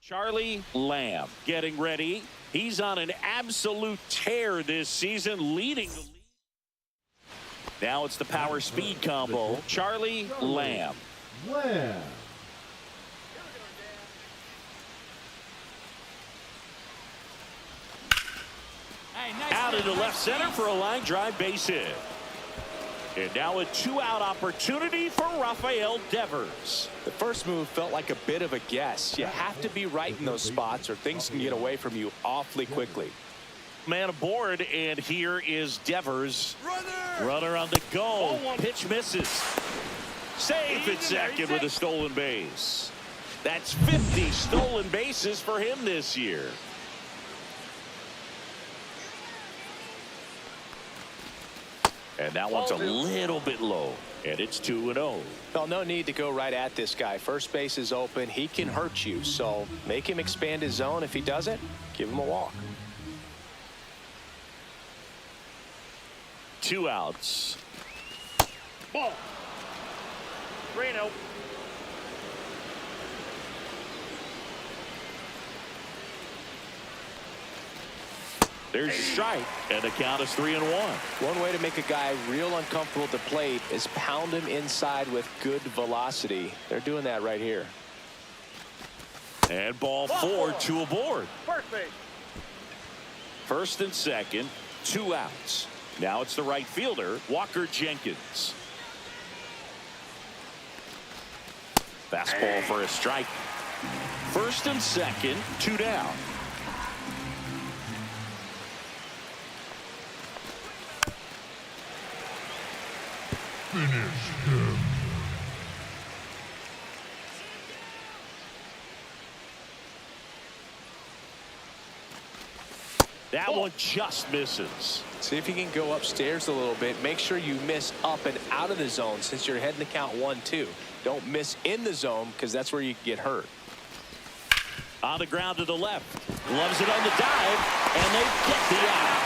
Charlie Lamb getting ready. He's on an absolute tear this season, leading the league. Now it's the power speed combo. Charlie Lamb. Out into left center for a line drive base hit. And now a two-out opportunity for Rafael Devers. The first move felt like a bit of a guess. You have to be right in those spots or things can get away from you awfully quickly. Man aboard, and here is Devers. Runner on the go. Pitch misses. Safe at second with a stolen base. That's 50 stolen bases for him this year. And that one's a little bit low, and it's 2-0. Well, no need to go right at this guy. First base is open. He can hurt you, so make him expand his zone. If he doesn't, give him a walk. 2 outs. Ball. 3-0. There's a strike, and the count is 3-1. One way to make a guy real uncomfortable at the plate is pound him inside with good velocity. They're doing that right here. And ball 4, 2 aboard. First and second, 2 outs. Now it's the right fielder, Walker Jenkins. Fastball for a strike. First and second, 2 down. Finish him. That one just misses. See if you can go upstairs a little bit. Make sure you miss up and out of the zone since you're heading to count 1-2. Don't miss in the zone because that's where you get hurt. On the ground to the left. Loves it on the dive, and they get the out.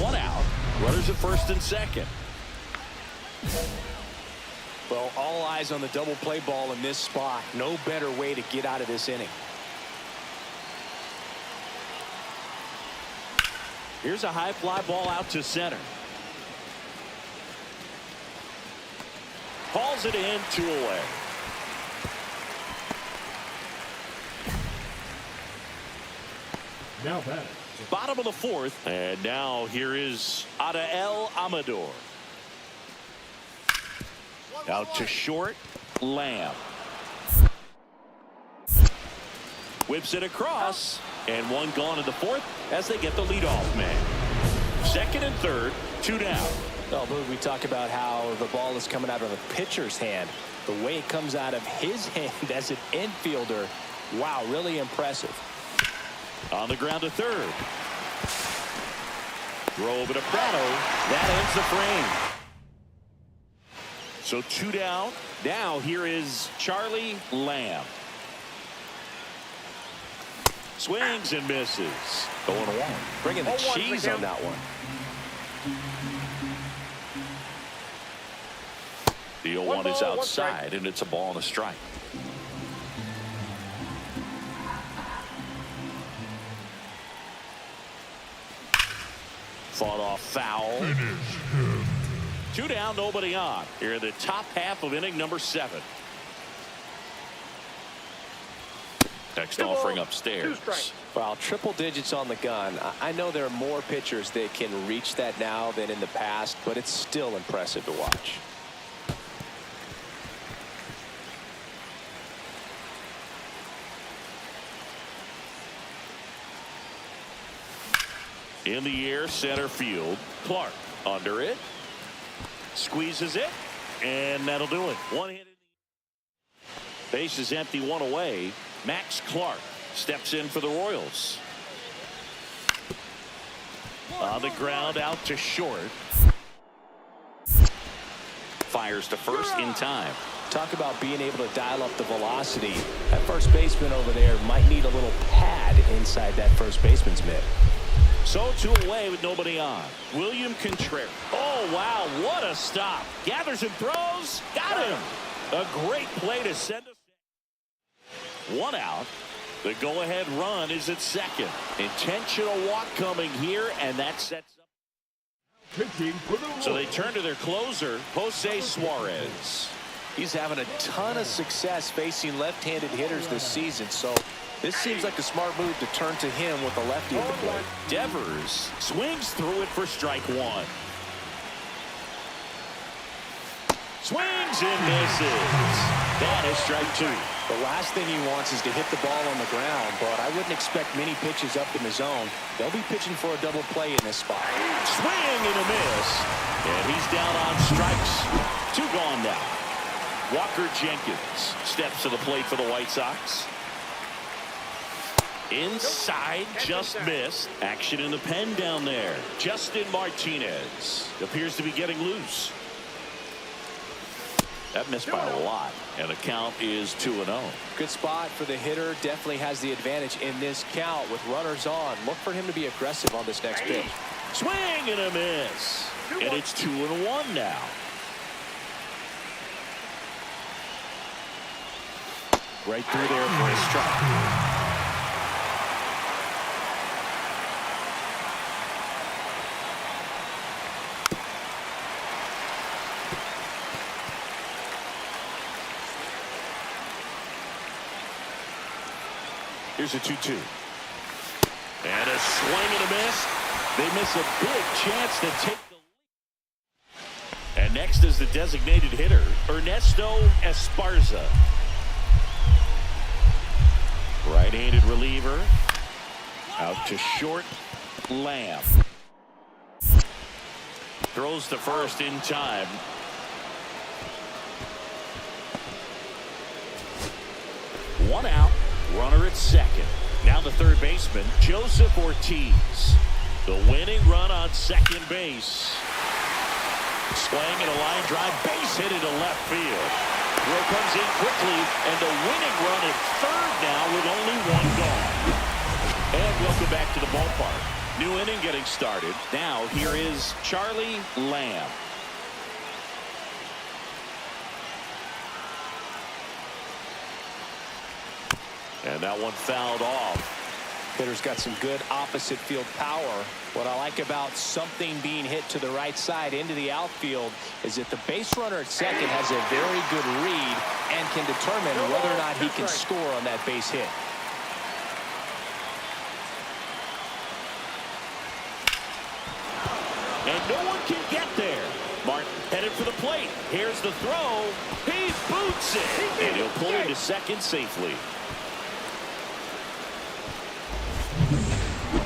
1 out. Runners at first and second. Well, all eyes on the double play ball in this spot. No better way to get out of this inning. Here's a high fly ball out to center. Calls it in, 2 away. Now back. Bottom of the 4th, and now here is Adael Amador. Out to short, Lamb. Whips it across, and 1 gone in the 4th as they get the leadoff man. Second and third, 2 down. Well, we talk about how the ball is coming out of the pitcher's hand. The way it comes out of his hand as an infielder, wow, really impressive. On the ground to third. Throw over to Prado. That ends the frame. So 2 down. Now here is Charlie Lamb. Swings and misses. 0-1. Bringing the cheese on that one. The 0-1 is outside, and it's a ball and a strike. Fought off foul. 2 down, nobody on. Here in the top half of inning number 7. Next offering upstairs. Well, triple digits on the gun. I know there are more pitchers that can reach that now than in the past, but it's still impressive to watch. In the air, center field. Clark under it. Squeezes it. And that'll do it. 1 hit. Base is empty, 1 away. Max Clark steps in for the Royals. On the ground, out to short. Fires to first in time. Talk about being able to dial up the velocity. That first baseman over there might need a little pad inside that first baseman's mitt. So 2 away with nobody on. William Contreras. Oh, wow, what a stop. Gathers and throws. Got him. A great play to send us. One out. The go-ahead run is at second. Intentional walk coming here, and that sets up. So they turn to their closer, Jose Suarez. He's having a ton of success facing left-handed hitters this season, so this seems like a smart move to turn to him with a lefty at the plate. Devers swings through it for strike one. Swings and misses. That is strike two. The last thing he wants is to hit the ball on the ground, but I wouldn't expect many pitches up in the zone. They'll be pitching for a double play in this spot. Swing and a miss. And he's down on strikes. Two gone now. Walker Jenkins steps to the plate for the White Sox. Inside, just missed. Action in the pen down there. Justin Martinez appears to be getting loose. That missed by a lot, and the count is 2-0. Good spot for the hitter. Definitely has the advantage in this count with runners on. Look for him to be aggressive on this next pitch. Swing and a miss. And it's 2-1 now. Right through there for a strike. Here's a 2-2. And a swing and a miss. They miss a big chance to take the lead. And next is the designated hitter, Ernesto Esparza. Right-handed reliever. Out to short. Lamb. Throws to first in time. One out. Runner at second. Now the third baseman, Joseph Ortiz. The winning run on second base. Swing and a line drive, base hit into left field. Throw comes in quickly, and the winning run at third now with only one gone. And welcome back to the ballpark. New inning getting started. Now here is Charlie Lamb. And that one fouled off. Hitter's got some good opposite field power. What I like about something being hit to the right side into the outfield is that the base runner at second has a very good read and can determine whether or not he can score on that base hit. And no one can get there. Martin headed for the plate. Here's the throw. He boots it. And he'll pull into second safely.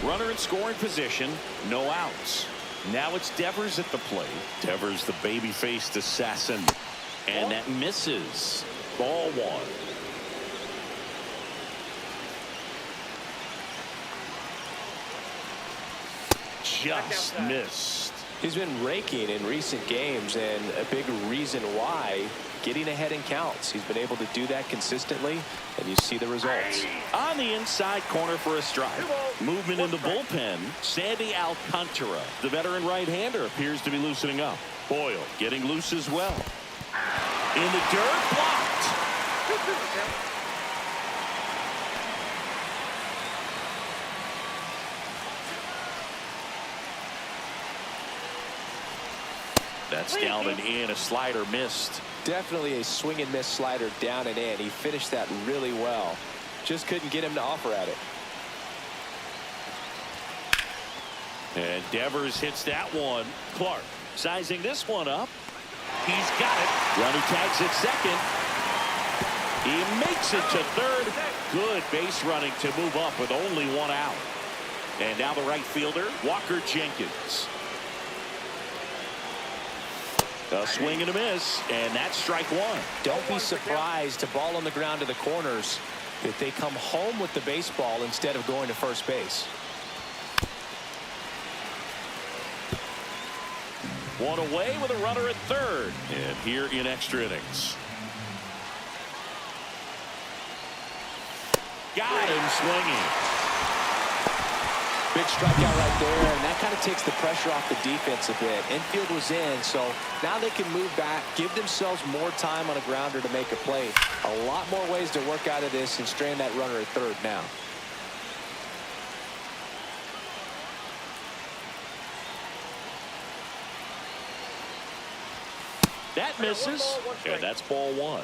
Runner in scoring position, no outs. Now it's Devers at the plate. Devers, the baby-faced assassin. And that misses. Ball one. Just missed. He's been raking in recent games, and a big reason why, getting ahead in counts. He's been able to do that consistently, and you see the results. On the inside corner for a strike. Movement in the bullpen. Sandy Alcantara, the veteran right-hander, appears to be loosening up. Boyle getting loose as well. In the dirt, blocked. That's down and in. A slider missed. Definitely a swing and miss slider down and in. He finished that really well. Just couldn't get him to offer at it. And Devers hits that one. Clark sizing this one up. He's got it. Runner tags at second. He makes it to third. Good base running to move up with only one out. And now the right fielder, Walker Jenkins. A swing and a miss, and that's strike one. Don't be surprised to ball on the ground to the corners that they come home with the baseball instead of going to first base. One away with a runner at third. And here in extra innings. Got him swinging. Big strikeout right there, and that kind of takes the pressure off the defense a bit. Infield was in, so now they can move back, give themselves more time on a grounder to make a play. A lot more ways to work out of this and strand that runner at third now. That misses, and that's ball one.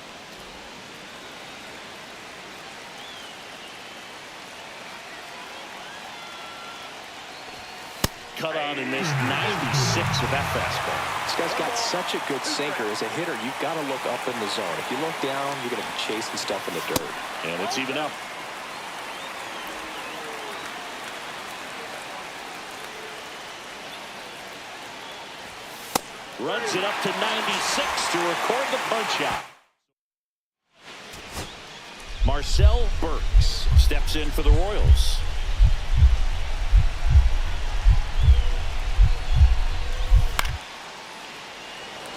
Cut on and missed 96 with that fastball. This guy's got such a good sinker. As a hitter, you've got to look up in the zone. If you look down, you're going to be chasing stuff in the dirt. And it's even up. Runs it up to 96 to record the punch out. Marcel Burks steps in for the Royals.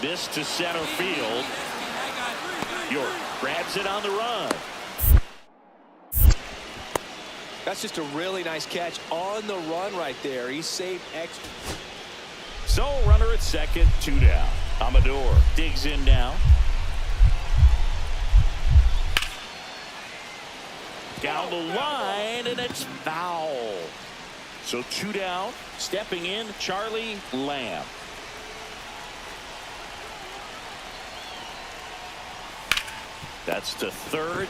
This to center field. York grabs it on the run. That's just a really nice catch on the run right there. He saved extra. So runner at second, 2 down. Amador digs in now. Down the line, and it's foul. So 2 down. Stepping in, Charlie Lamb. That's to third.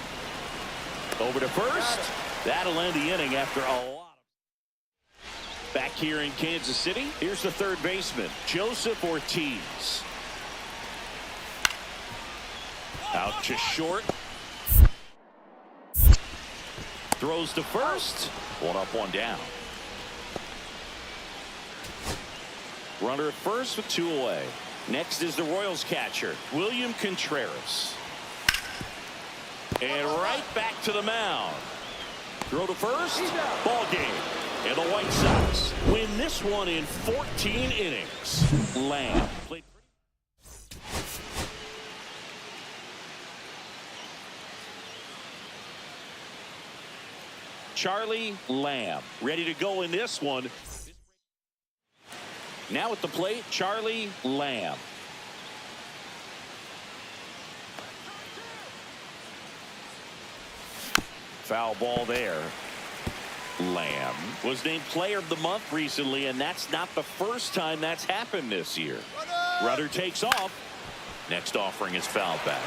Over to first. That'll end the inning after a lot. Back here in Kansas City, here's the third baseman, Joseph Ortiz. Out to short. Throws to first. 1 up, 1 down. Runner at first with 2 away. Next is the Royals catcher, William Contreras. And right back to the mound. Throw to first. Ball game. And the White Sox win this one in 14 innings. Lamb played. Charlie Lamb ready to go in this one. Now at the plate, Charlie Lamb. Foul ball there. Lamb was named player of the month recently, and that's not the first time that's happened this year. Runner takes off. Next offering is foul back.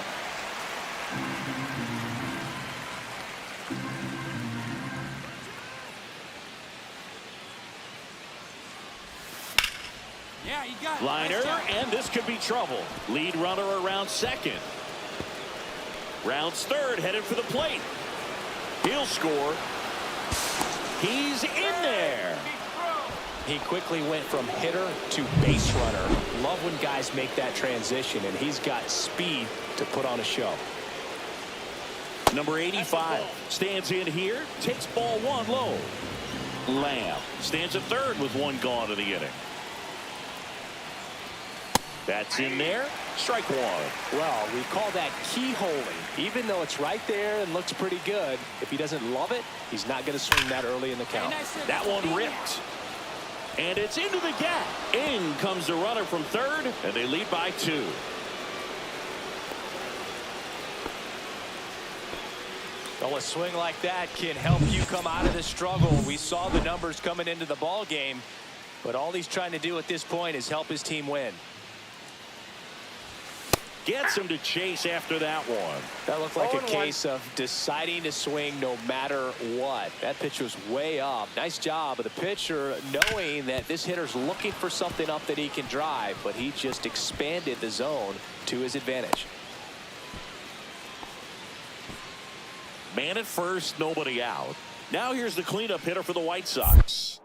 Yeah, you got it. Liner, and this could be trouble. Lead runner around second. Rounds third, headed for the plate. He'll score. He's in there. He quickly went from hitter to base runner. Love when guys make that transition, and he's got speed to put on a show. Number 85 stands in here, takes ball 1 low. Lamb stands at third with 1 gone in the inning. That's in there. Strike 1. Well, we call that keyholing. Even though it's right there and looks pretty good, if he doesn't love it, he's not going to swing that early in the count. That one ripped. And it's into the gap. In comes the runner from third, and they lead by 2. Well, a swing like that can help you come out of the struggle. We saw the numbers coming into the ball game, but all he's trying to do at this point is help his team win. Gets him to chase after that one. That looked like a case of deciding to swing no matter what. That pitch was way up. Nice job of the pitcher knowing that this hitter's looking for something up that he can drive, but he just expanded the zone to his advantage. Man at first, nobody out. Now here's the cleanup hitter for the White Sox.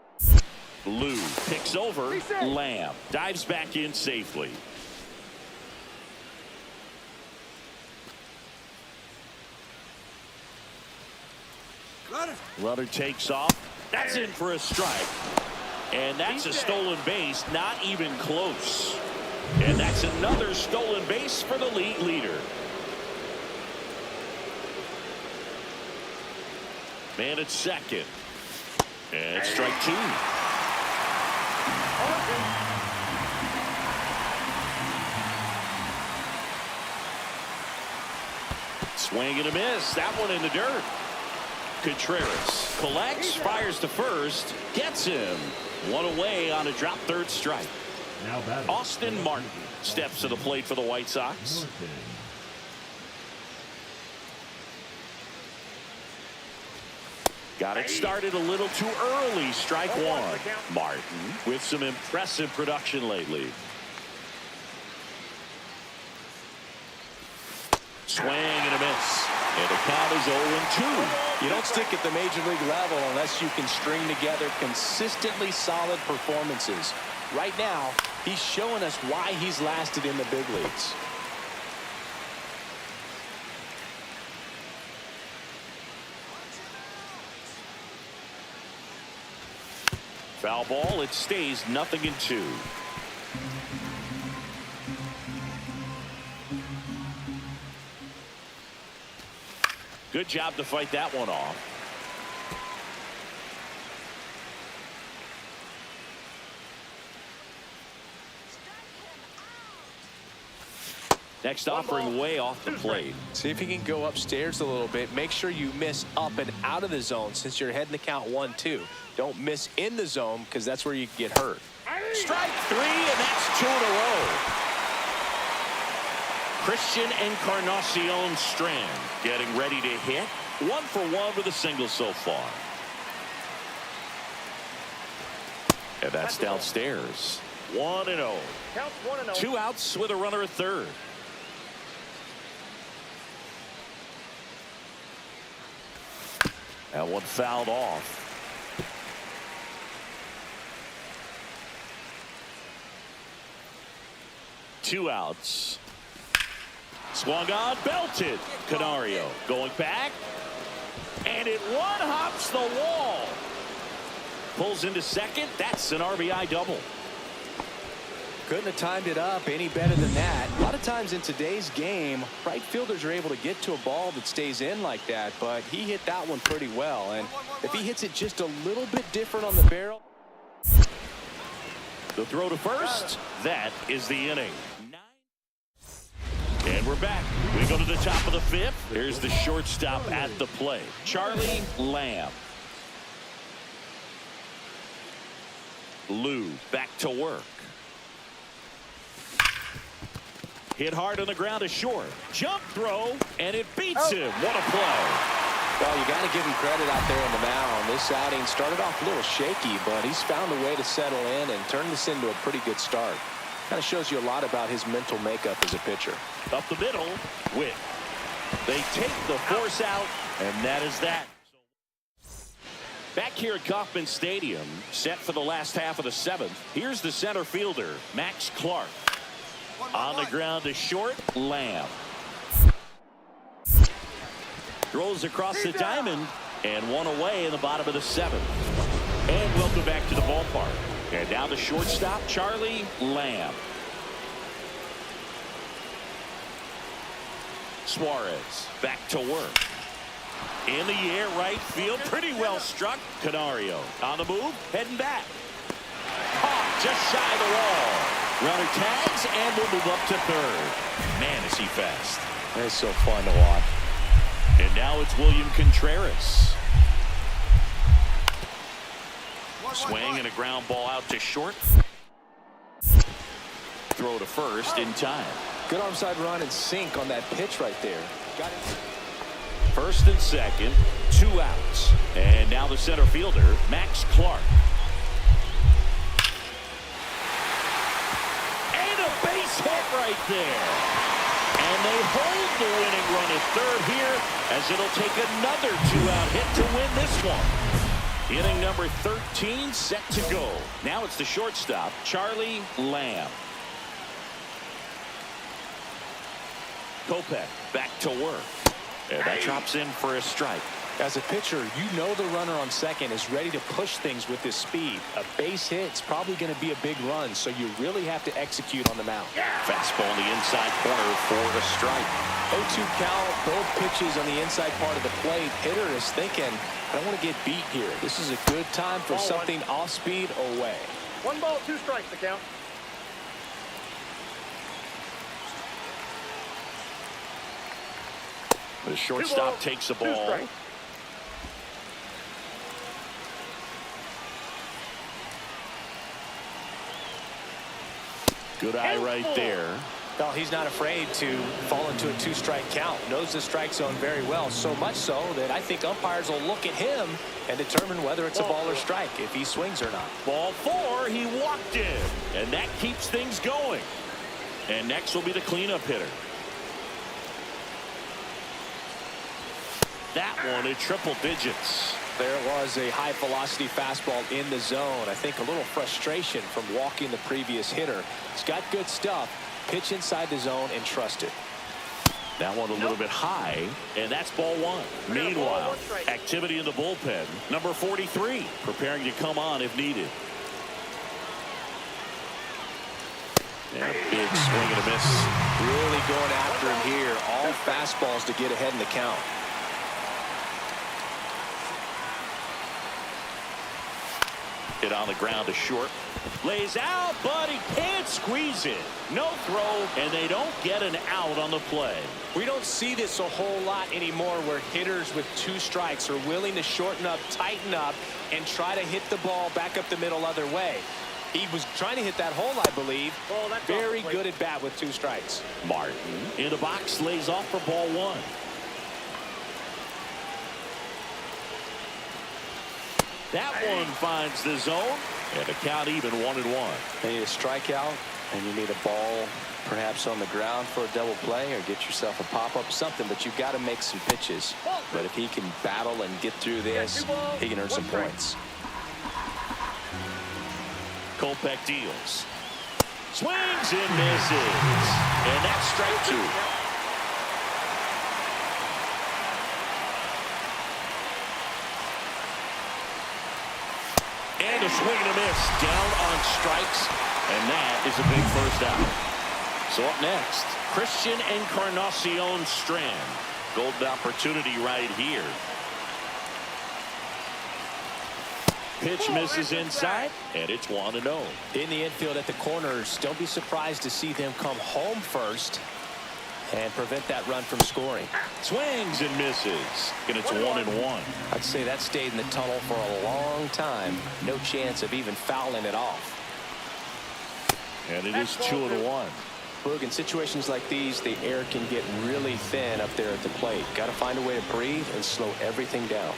Lou picks over. Lamb dives back in safely. Runner takes off. That's in for a strike. And that's a stolen base, not even close. And that's another stolen base for the league leader. Man at second. And strike 2. Swing and a miss. That one in the dirt. Contreras collects, fires to first, gets him. One away on a drop third strike. Now batting. Austin Martin steps to the plate for the White Sox. Got it started a little too early. Strike one. Martin with some impressive production lately. Swing and a miss. And the count is 0-2. You don't stick at the major league level unless you can string together consistently solid performances. Right now, he's showing us why he's lasted in the big leagues. Foul ball. It stays 0-2. Good job to fight that one off. Next offering way off the plate. See if you can go upstairs a little bit. Make sure you miss up and out of the zone since you're heading the count 1-2. Don't miss in the zone because that's where you get hurt. Strike three, and that's 2 in a row. Christian Encarnacion Strand getting ready to hit. 1 for 1 with a single so far. And that's downstairs. 1-0. 2 outs with a runner at third. That one fouled off. Two outs. Swung on, belted. Canario going back. And it one-hops the wall. Pulls into second. That's an RBI double. Couldn't have timed it up any better than that. A lot of times in today's game, right fielders are able to get to a ball that stays in like that, but he hit that one pretty well. And if he hits it just a little bit different on the barrel. The throw to first. That is the inning. And we're back. We go to the top of the fifth. Here's the shortstop at the plate, Charlie Lamb. Lou back to work. Hit hard on the ground to short. Jump throw, and it beats him. What a play. Well, you got to give him credit out there on the mound. This outing started off a little shaky, but he's found a way to settle in and turn this into a pretty good start. Kind of shows you a lot about his mental makeup as a pitcher. Up the middle, Witt. They take the force out, and that is that. Back here at Kauffman Stadium, set for the last half of the seventh. Here's the center fielder, Max Clark. On the ground to short, Lamb. Throws across the diamond, and one away in the bottom of the seventh. And welcome back to the ballpark. And now the shortstop, Charlie Lamb. Suarez back to work. In the air, right field, pretty well struck. Canario on the move, heading back. Caught just shy of the wall. Runner tags and will move up to third. Man, is he fast. It's so fun to watch. And now it's William Contreras. Swing and a ground ball out to short. Throw to first in time. Good onside run and sink on that pitch right there. Got it. First and second, 2 outs. And now the center fielder, Max Clark. And a base hit right there. And they hold the winning run at third here as it'll take another 2-out hit to win this one. Inning number 13 set to go. Now it's the shortstop, Charlie Lamb. Kopech back to work. And that drops in for a strike. As a pitcher, you know the runner on second is ready to push things with his speed. A base hit's probably going to be a big run, so you really have to execute on the mound. Fastball in the inside corner for a strike. 0-2 count, both pitches on the inside part of the plate. Hitter is thinking, I don't want to get beat here. This is a good time for something off speed away. 1 ball, 2 strikes, the count. The shortstop takes the ball. Good eye right there. Well, he's not afraid to fall into a 2-strike count. Knows the strike zone very well, so much so that I think umpires will look at him and determine whether it's a ball or strike, if he swings or not. Ball 4, he walked in, and that keeps things going. And next will be the cleanup hitter. That one at triple digits. There was a high-velocity fastball in the zone. I think a little frustration from walking the previous hitter. He's got good stuff. Pitch inside the zone and trust it. That one a little bit high, and that's ball 1. Meanwhile, activity in the bullpen. Number 43, preparing to come on if needed. Yeah, big swing and a miss. Really going after him here. All fastballs to get ahead in the count. Hit on the ground to short. Lays out, but he can't squeeze it. No throw, and they don't get an out on the play. We don't see this a whole lot anymore where hitters with 2 strikes are willing to shorten up, tighten up, and try to hit the ball back up the middle other way. He was trying to hit that hole, I believe. Very good at bat with 2 strikes. Martin in the box, lays off for ball 1. That one finds the zone, and the count even 1-1. You need a strikeout, and you need a ball perhaps on the ground for a double play, or get yourself a pop-up, something, but you've got to make some pitches. But if he can battle and get through this, he can earn some points. Kopech deals. Swings and misses. And that's strike 2. And a swing and a miss down on strikes, and that is a big first out. So up next, Christian Encarnacion Strand. Golden opportunity right here. Pitch misses inside, and it's 1-0. In the infield at the corners, don't be surprised to see them come home first and prevent that run from scoring. Swings and misses, and it's 1-1. I'd say that stayed in the tunnel for a long time. No chance of even fouling it off. And it is 2-1. Boog, in situations like these, the air can get really thin up there at the plate. Got to find a way to breathe and slow everything down.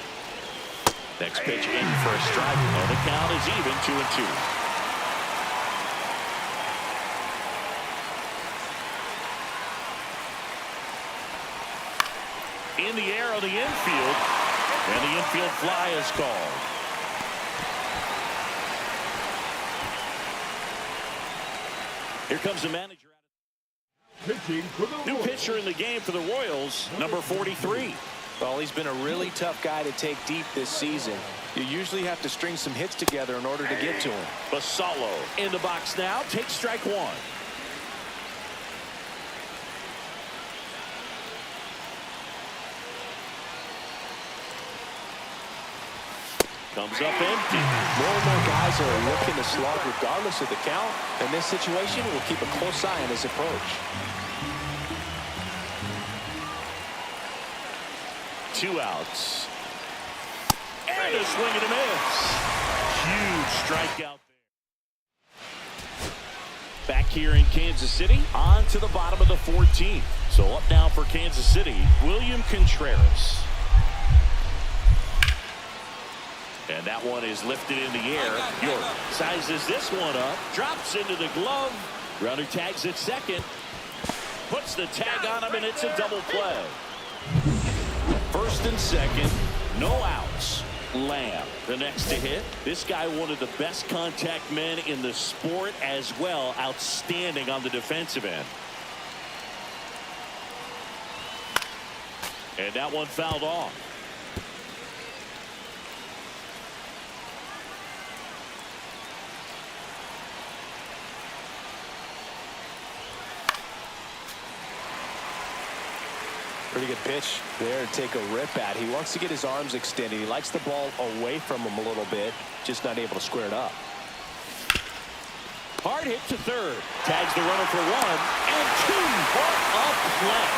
Next pitch in for a strike. Oh, the count is even, 2-2. In the air on the infield, and the infield fly is called. Here comes the manager. Pitching for the New Royals. pitcher in the game for the Royals, number 43. Well, he's been a really tough guy to take deep this season. You usually have to string some hits together in order to get to him. Basallo in the box now, takes strike 1. Comes up empty. More and more guys are looking to slog regardless of the count. In this situation, we'll keep a close eye on his approach. 2 outs. And a swing and a miss. Huge strikeout there. Back here in Kansas City, on to the bottom of the 14th. So up now for Kansas City, William Contreras. And that one is lifted in the air. York sizes this one up, drops into the glove. Runner tags at second, puts the tag on him, and it's a double play. First and second, no outs. Lamb, the next to hit. This guy, one of the best contact men in the sport as well. Outstanding on the defensive end. And that one fouled off. Pretty good pitch there to take a rip at. He wants to get his arms extended. He likes the ball away from him a little bit, just not able to square it up. Hard hit to third. Tags the runner for 1 and 2. What a play.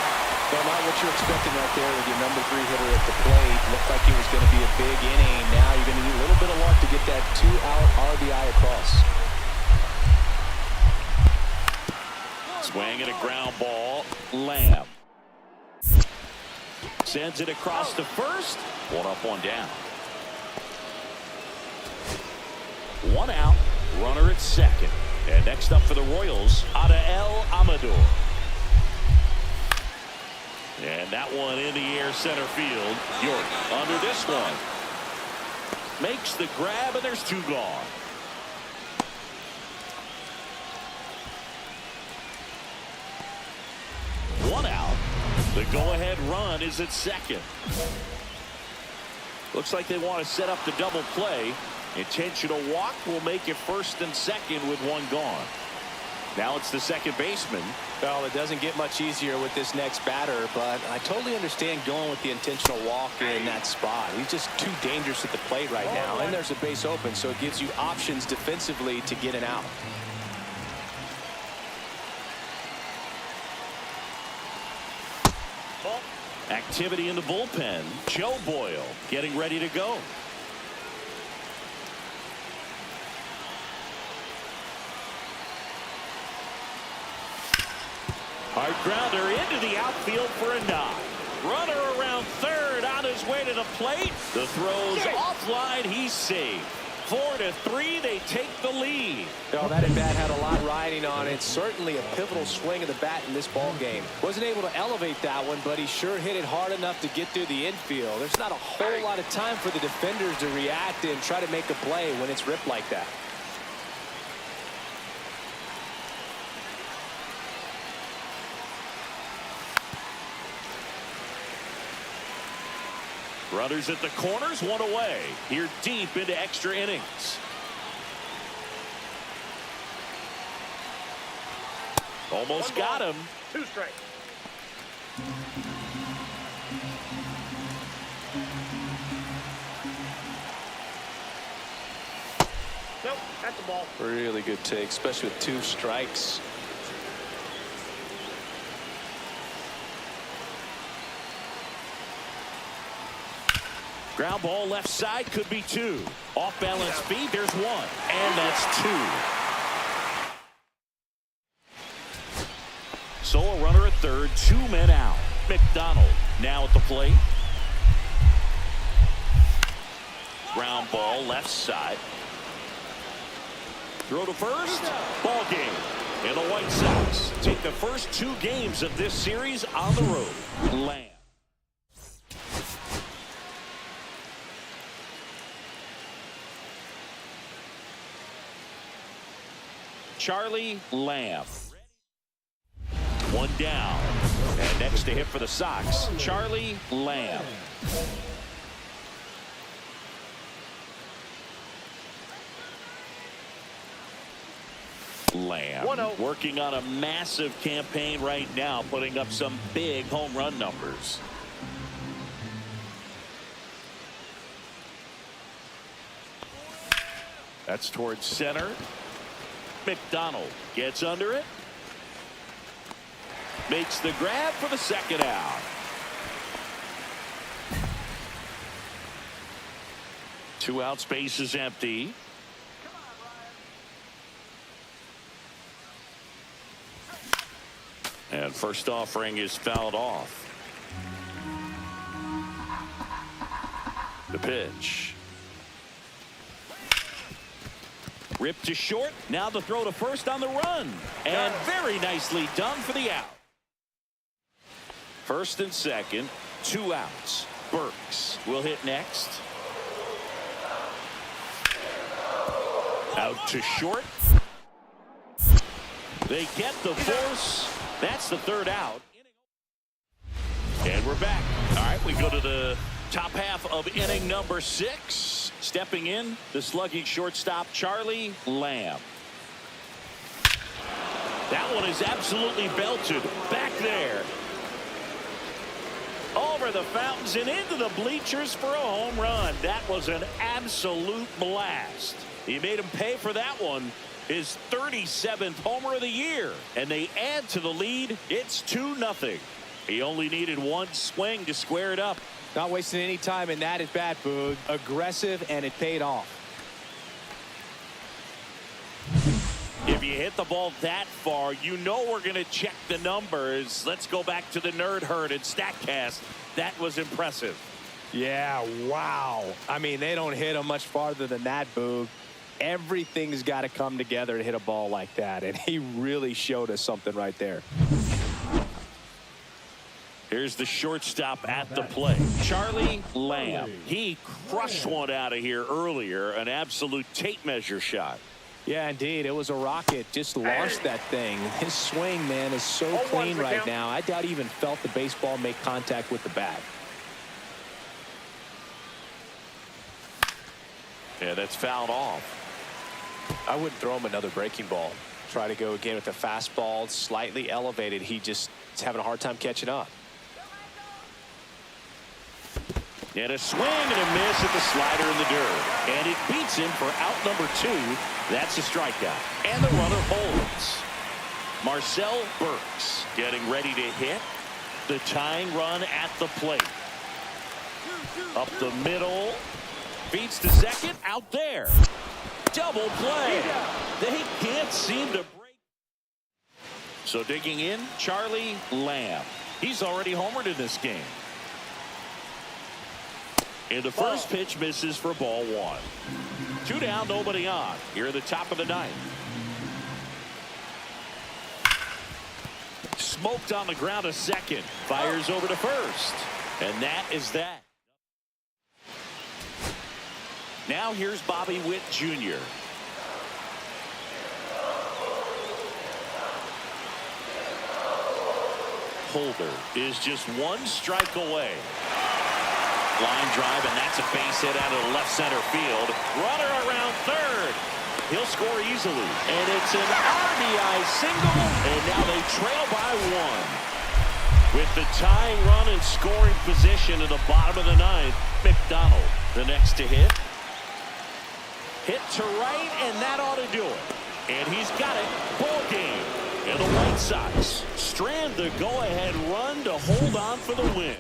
Well, not what you're expecting right there with your number 3 hitter at the plate. Looked like it was going to be a big inning. Now you're going to need a little bit of luck to get that 2-out RBI across. Swing and a ground ball. Lamb sends it across to first. 1 up, 1 down. 1 out. Runner at second. And next up for the Royals, Adael Amador. And that one in the air center field. York under this one. Makes the grab, and there's 2 gone. One out. The go-ahead run is at second. Looks like they want to set up the double play. Intentional walk will make it first and second with 1 gone. Now it's the second baseman. Well, it doesn't get much easier with this next batter, but I totally understand going with the intentional walk in that spot. He's just too dangerous at the plate right now, and there's a base open, so it gives you options defensively to get an out. Activity in the bullpen. Joe Boyle getting ready to go. Hard grounder into the outfield for a knock. Runner around third on his way to the plate. The throw's offline. He's safe. 4-3. They take the lead. Well, that at bat had a lot riding on it. Certainly a pivotal swing of the bat in this ball game. Wasn't able to elevate that one, but he sure hit it hard enough to get through the infield. There's not a whole lot of time for the defenders to react and try to make a play when it's ripped like that. Runners at the corners, 1 away. Here deep into extra innings. Almost got him. 2 strikes. Nope, that's a ball. Really good take, especially with 2 strikes. Ground ball left side, could be 2. Off balance feet, there's 1. And that's 2. So a runner at third, 2 men out. McDonald now at the plate. Ground ball left side. Throw to first. Ball game. And the White Sox take the first 2 games of this series on the road. Lamb. Charlie Lamb. 1 down. And next to hit for the Sox, Charlie Lamb. Lamb working on a massive campaign right now, putting up some big home run numbers. That's towards center. McDonald gets under it. Makes the grab for the second out. Two out, space is empty. And first offering is fouled off. The pitch. Ripped to short. Now the throw to first on the run. And very nicely done for the out. First and second, 2 outs. Burks will hit next. Out to short. They get the force. That's the 3rd out. And we're back. All right, we go to the top half of inning number 6. Stepping in, the slugging shortstop, Charlie Lamb. That one is absolutely belted. Back there. Over the fountains and into the bleachers for a home run. That was an absolute blast. He made him pay for that one. his 37th homer of the year. And they add to the lead. It's 2-0. He only needed one swing to square it up. Not wasting any time in that at bat, Boog. Aggressive, and it paid off. If you hit the ball that far, you know we're going to check the numbers. Let's go back to the Nerd Herd and StatCast. That was impressive. Yeah, wow. I mean, they don't hit him much farther than that, Boog. Everything's got to come together to hit a ball like that, and he really showed us something right there. Here's the shortstop at the plate, Charlie Lamb. He crushed one out of here earlier, an absolute tape measure shot. Yeah, indeed. It was a rocket. Just launched that thing. His swing, man, is so clean right now. I doubt he even felt the baseball make contact with the bat. Yeah, that's fouled off. I wouldn't throw him another breaking ball. Try to go again with the fastball, slightly elevated. He just is having a hard time catching up. And a swing and a miss at the slider in the dirt. And it beats him for out number 2. That's a strikeout. And the runner holds. Marcel Burks getting ready to hit. The tying run at the plate. Up the middle. Beats to second. Out there. Double play. They can't seem to break. So digging in, Charlie Lamb. He's already homered in this game. And the first pitch misses for ball 1. 2 down, nobody on. Here at the top of the 9th. Smoked on the ground to second. Fires over to first. And that is that. Now here's Bobby Witt Jr. Holder is just one strike away. Line drive, and that's a base hit out of the left center field. Runner around third. He'll score easily. And it's an RBI single, and now they trail by 1. With the tying run and scoring position in the bottom of the 9th, McDonald, the next to hit. Hit to right, and that ought to do it. And he's got it. Ball game. And the White Sox strand the go-ahead run to hold on for the win.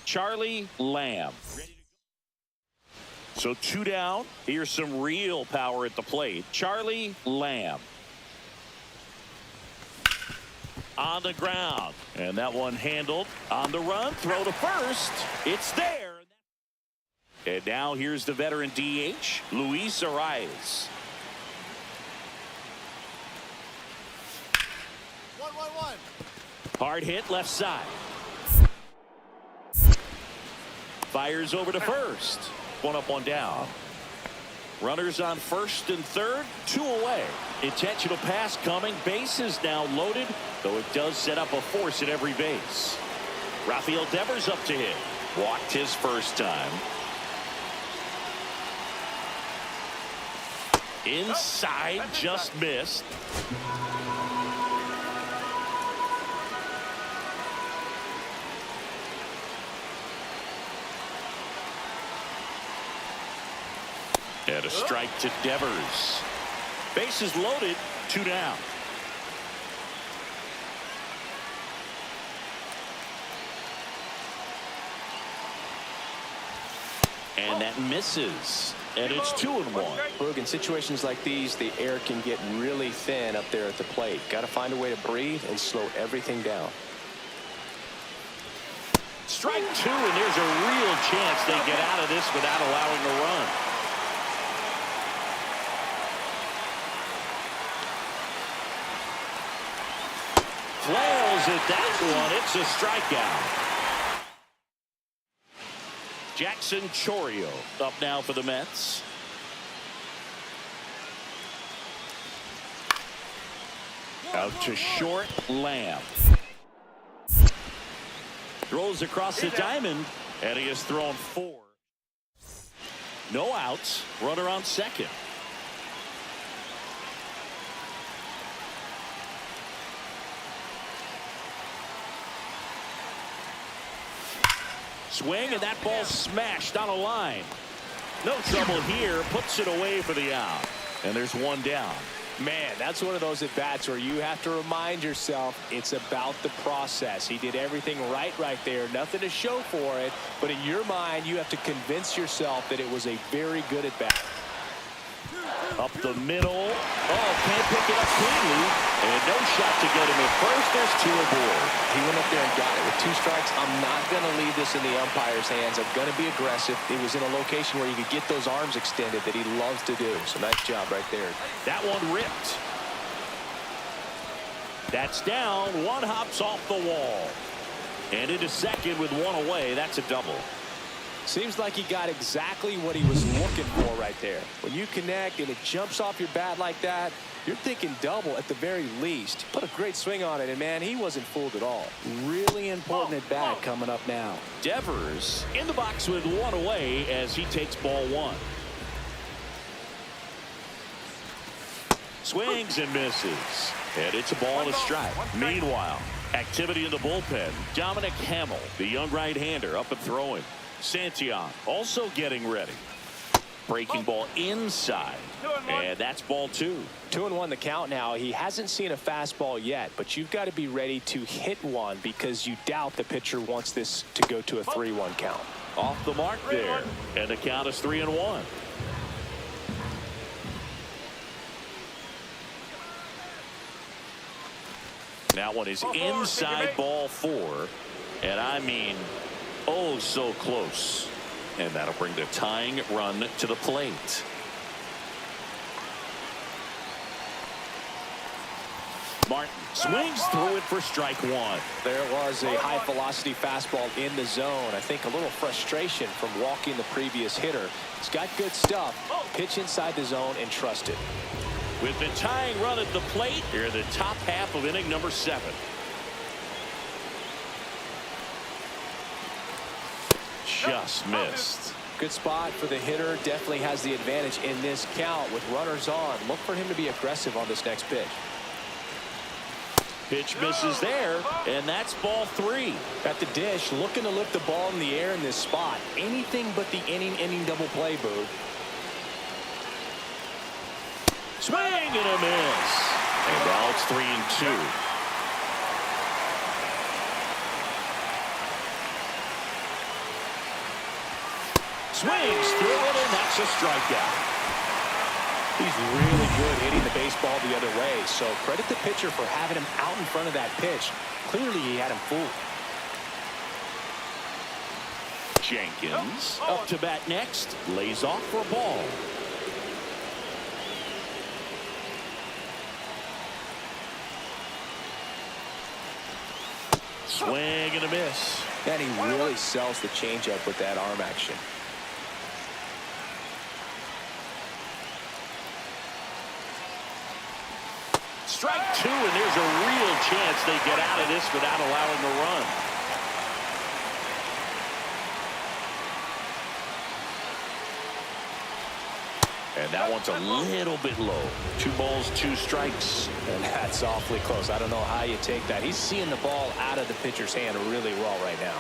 Charlie Lamb. So 2 down. Here's some real power at the plate. Charlie Lamb. On the ground. And that one handled. On the run. Throw to first. It's there. And now here's the veteran DH, Luis Arias. 1-1-1. Hard hit left side. Fires over to first. 1 up, 1 down. Runners on first and third, 2 away. Intentional pass coming. Base is now loaded, though it does set up a force at every base. Rafael Devers up to hit. Walked his first time. Inside, just missed. And a strike to Devers. Bases loaded, 2 down. And that misses. And it's 2-1. Boog, in situations like these, the air can get really thin up there at the plate. Got to find a way to breathe and slow everything down. Strike 2, and there's a real chance they get out of this without allowing a run. Flails at that one. It's a strikeout. Jackson Chourio up now for the Mets. Out to short, Lamb. Throws across the diamond, and he has thrown 4. No outs. Runner on second. Swing, and that ball smashed on a line. No trouble here. Puts it away for the out. And there's one down. Man, that's one of those at-bats where you have to remind yourself it's about the process. He did everything right there. Nothing to show for it. But in your mind, you have to convince yourself that it was a very good at-bat. Up the middle. Oh, can't pick it up cleanly. And no shot to get him at first. There's 2 aboard. He went up there and got it with 2 strikes. I'm not going to leave this in the umpire's hands. I'm going to be aggressive. It was in a location where you could get those arms extended that he loves to do. So nice job right there. That one ripped. That's down. 1 hops off the wall. And into second with 1 away. That's a double. Seems like he got exactly what he was looking for right there. When you connect and it jumps off your bat like that, you're thinking double at the very least. Put a great swing on it, and man, he wasn't fooled at all. Really important at bat coming up now. Devers in the box with 1 away as he takes ball 1. Swings and misses. And it's a ball and a strike. Meanwhile, activity in the bullpen. Dominic Hamill, the young right-hander, up and throwing. Santillan also getting ready. Breaking ball inside. And that's ball 2. 2-1 the count now. He hasn't seen a fastball yet, but you've got to be ready to hit one because you doubt the pitcher wants this to go to a 3-1 count. Off the mark there. And the count is 3-1. That one is inside ball 4. And I mean, oh, so close. And that'll bring the tying run to the plate. Martin swings through it for strike 1. There was a high velocity fastball in the zone. I think a little frustration from walking the previous hitter. He's got good stuff. Pitch inside the zone and trust it. With the tying run at the plate, here in the top half of inning number 7. Just missed. Good spot for the hitter. Definitely has the advantage in this count with runners on. Look for him to be aggressive on this next pitch. Pitch misses there, and that's ball 3. At the dish, looking to lift the ball in the air in this spot. Anything but the inning double play, Boo. Swing and a miss. And now it's 3-2. Swings through it, and that's a strikeout. He's really good hitting the baseball the other way, so credit the pitcher for having him out in front of that pitch. Clearly, he had him fooled. Jenkins up to bat next, lays off for a ball. Swing and a miss. And he really sells the changeup with that arm action. Strike 2, and there's a real chance they get out of this without allowing a run. And that one's a little bit low. 2 balls, 2 strikes. And that's awfully close. I don't know how you take that. He's seeing the ball out of the pitcher's hand really well right now.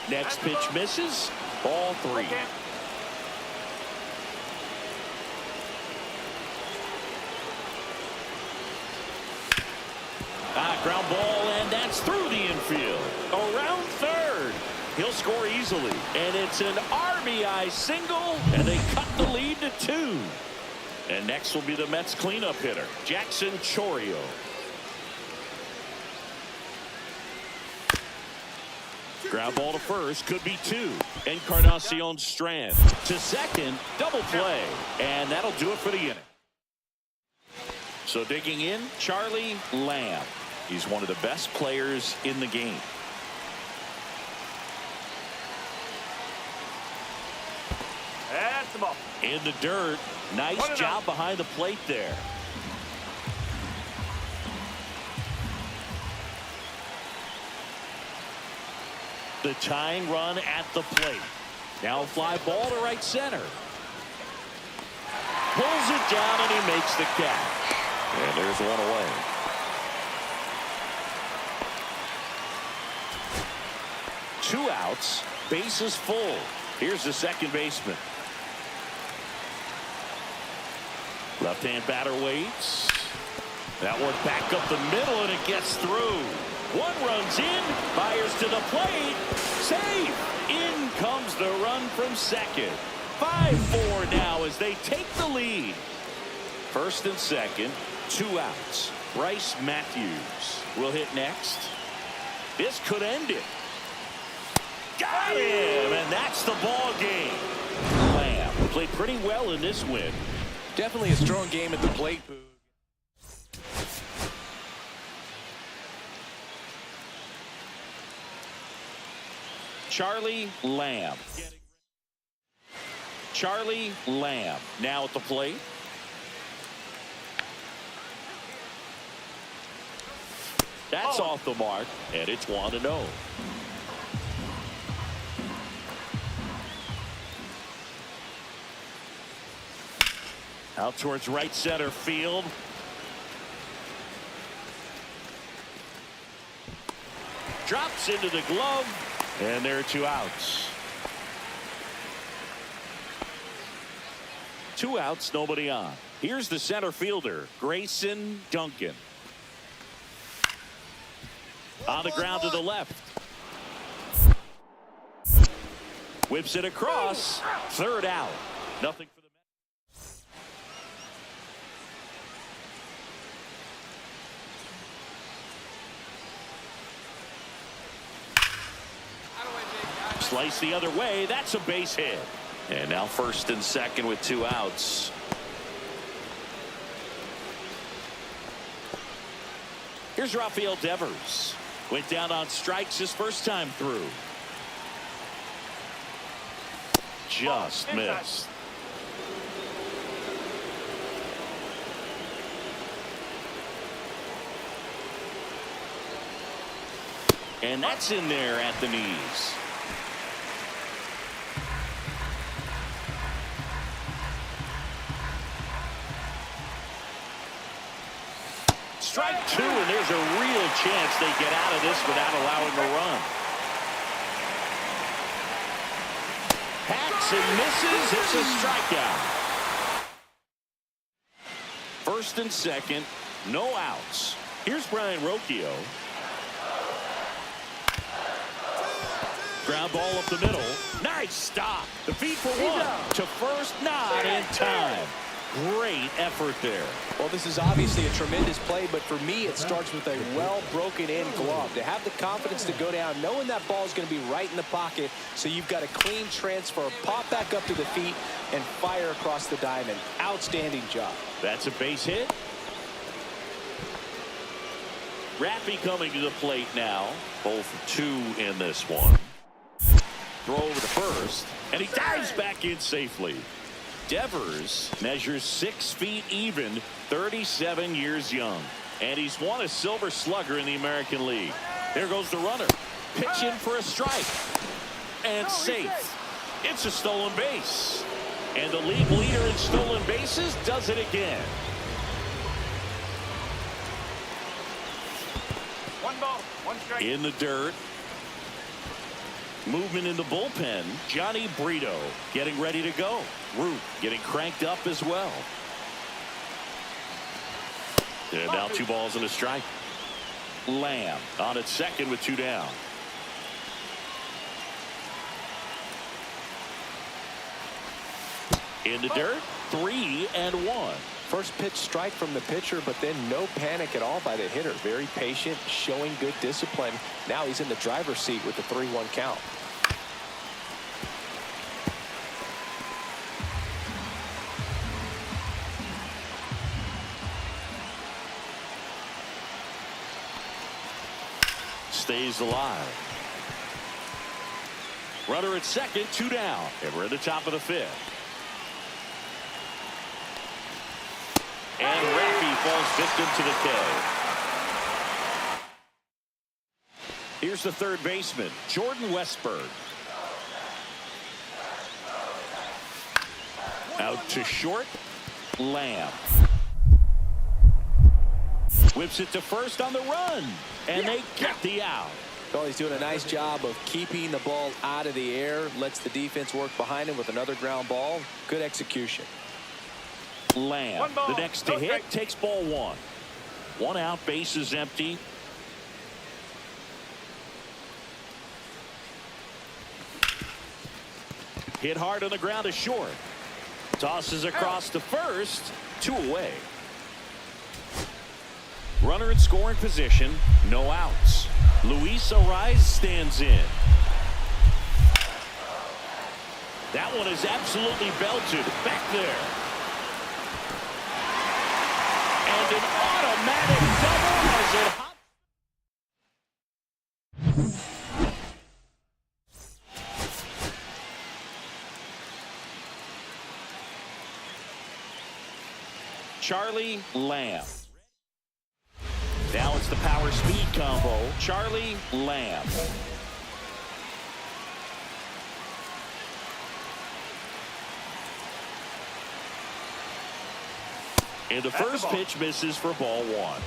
Next pitch misses. Ball 3. Ground ball, and that's through the infield. Around third. He'll score easily. And it's an RBI single, and they cut the lead to 2. And next will be the Mets cleanup hitter, Jackson Chourio. Ground ball to first, could be 2. Encarnacion Strand to second, double play. And that'll do it for the inning. So digging in, Charlie Lamb. He's one of the best players in the game. That's the ball. In the dirt. Nice job behind the plate there. The tying run at the plate. Now a fly ball to right center. Pulls it down and he makes the catch. And there's one away. Two outs, bases full. Here's the second baseman. Left-hand batter waits. That one back up the middle and it gets through. One runs in, fires to the plate. Safe. In comes the run from second. 5-4 now as they take the lead. First and second, two outs. Bryce Matthews will hit next. This could end it. Got him, and that's the ball game. Lamb played pretty well in this win. Definitely a strong game at the plate, Boog. Charlie Lamb. Charlie Lamb now at the plate. That's off the mark, and it's 1-0. Out towards right center field. Drops into the glove, and there are two outs. Two outs, nobody on. Here's the center fielder, Grayson Duncan. On the ground to the left. Whips it across. Third out. Nothing for the Mets. Slice the other way. That's a base hit. And now first and second with two outs. Here's Rafael Devers. Went down on strikes his first time through. Just missed. And that's in there at the knees. Strike two, and there's a real chance they get out of this without allowing a run. Hacks and misses. It's a strikeout. First and second, no outs. Here's Brian Rocchio. Ground ball up the middle. Nice stop. The feed for one. To first, not in time. Great effort there. Well, this is obviously a tremendous play, but for me, it starts with a well broken in glove. To have the confidence to go down, knowing that ball is going to be right in the pocket, so you've got a clean transfer, pop back up to the feet, and fire across the diamond. Outstanding job. That's a base hit. Rappy coming to the plate now. 0 for 2 in this one. Throw over to first, and he dives back in safely. Devers measures 6 feet even, 37 years young, and he's won a Silver Slugger in the American League. There goes the runner. Pitch in for a strike. And safe. It's a stolen base. And the league leader in stolen bases does it again. 1 ball, 1 strike. In the dirt. Movement in the bullpen. Johnny Brito getting ready to go. Root getting cranked up as well. And now 2 balls and a strike. Lamb on at second with 2 down. In the dirt, 3-1. First pitch strike from the pitcher, but then no panic at all by the hitter. Very patient, showing good discipline. Now he's in the driver's seat with the 3-1 count. Stays alive. Runner at second, 2 down. And we're at the top of the 5th. And Rappy falls victim to the K. Here's the third baseman, Jordan Westberg. Out to short, Lamb. Whips it to first on the run, and they get the out. Well, he's doing a nice job of keeping the ball out of the air, lets the defense work behind him with another ground ball. Good execution. Lamb, the next to hit, takes ball one. One out, base is empty. Hit hard on the ground to short. Tosses across to first, 2 away. Runner in scoring position, no outs. Luis Ariz stands in. That one is absolutely belted back there. And an automatic double as it hops. Charlie Lamb. Now it's the power speed combo. Charlie Lamb. And the first pitch misses for ball one.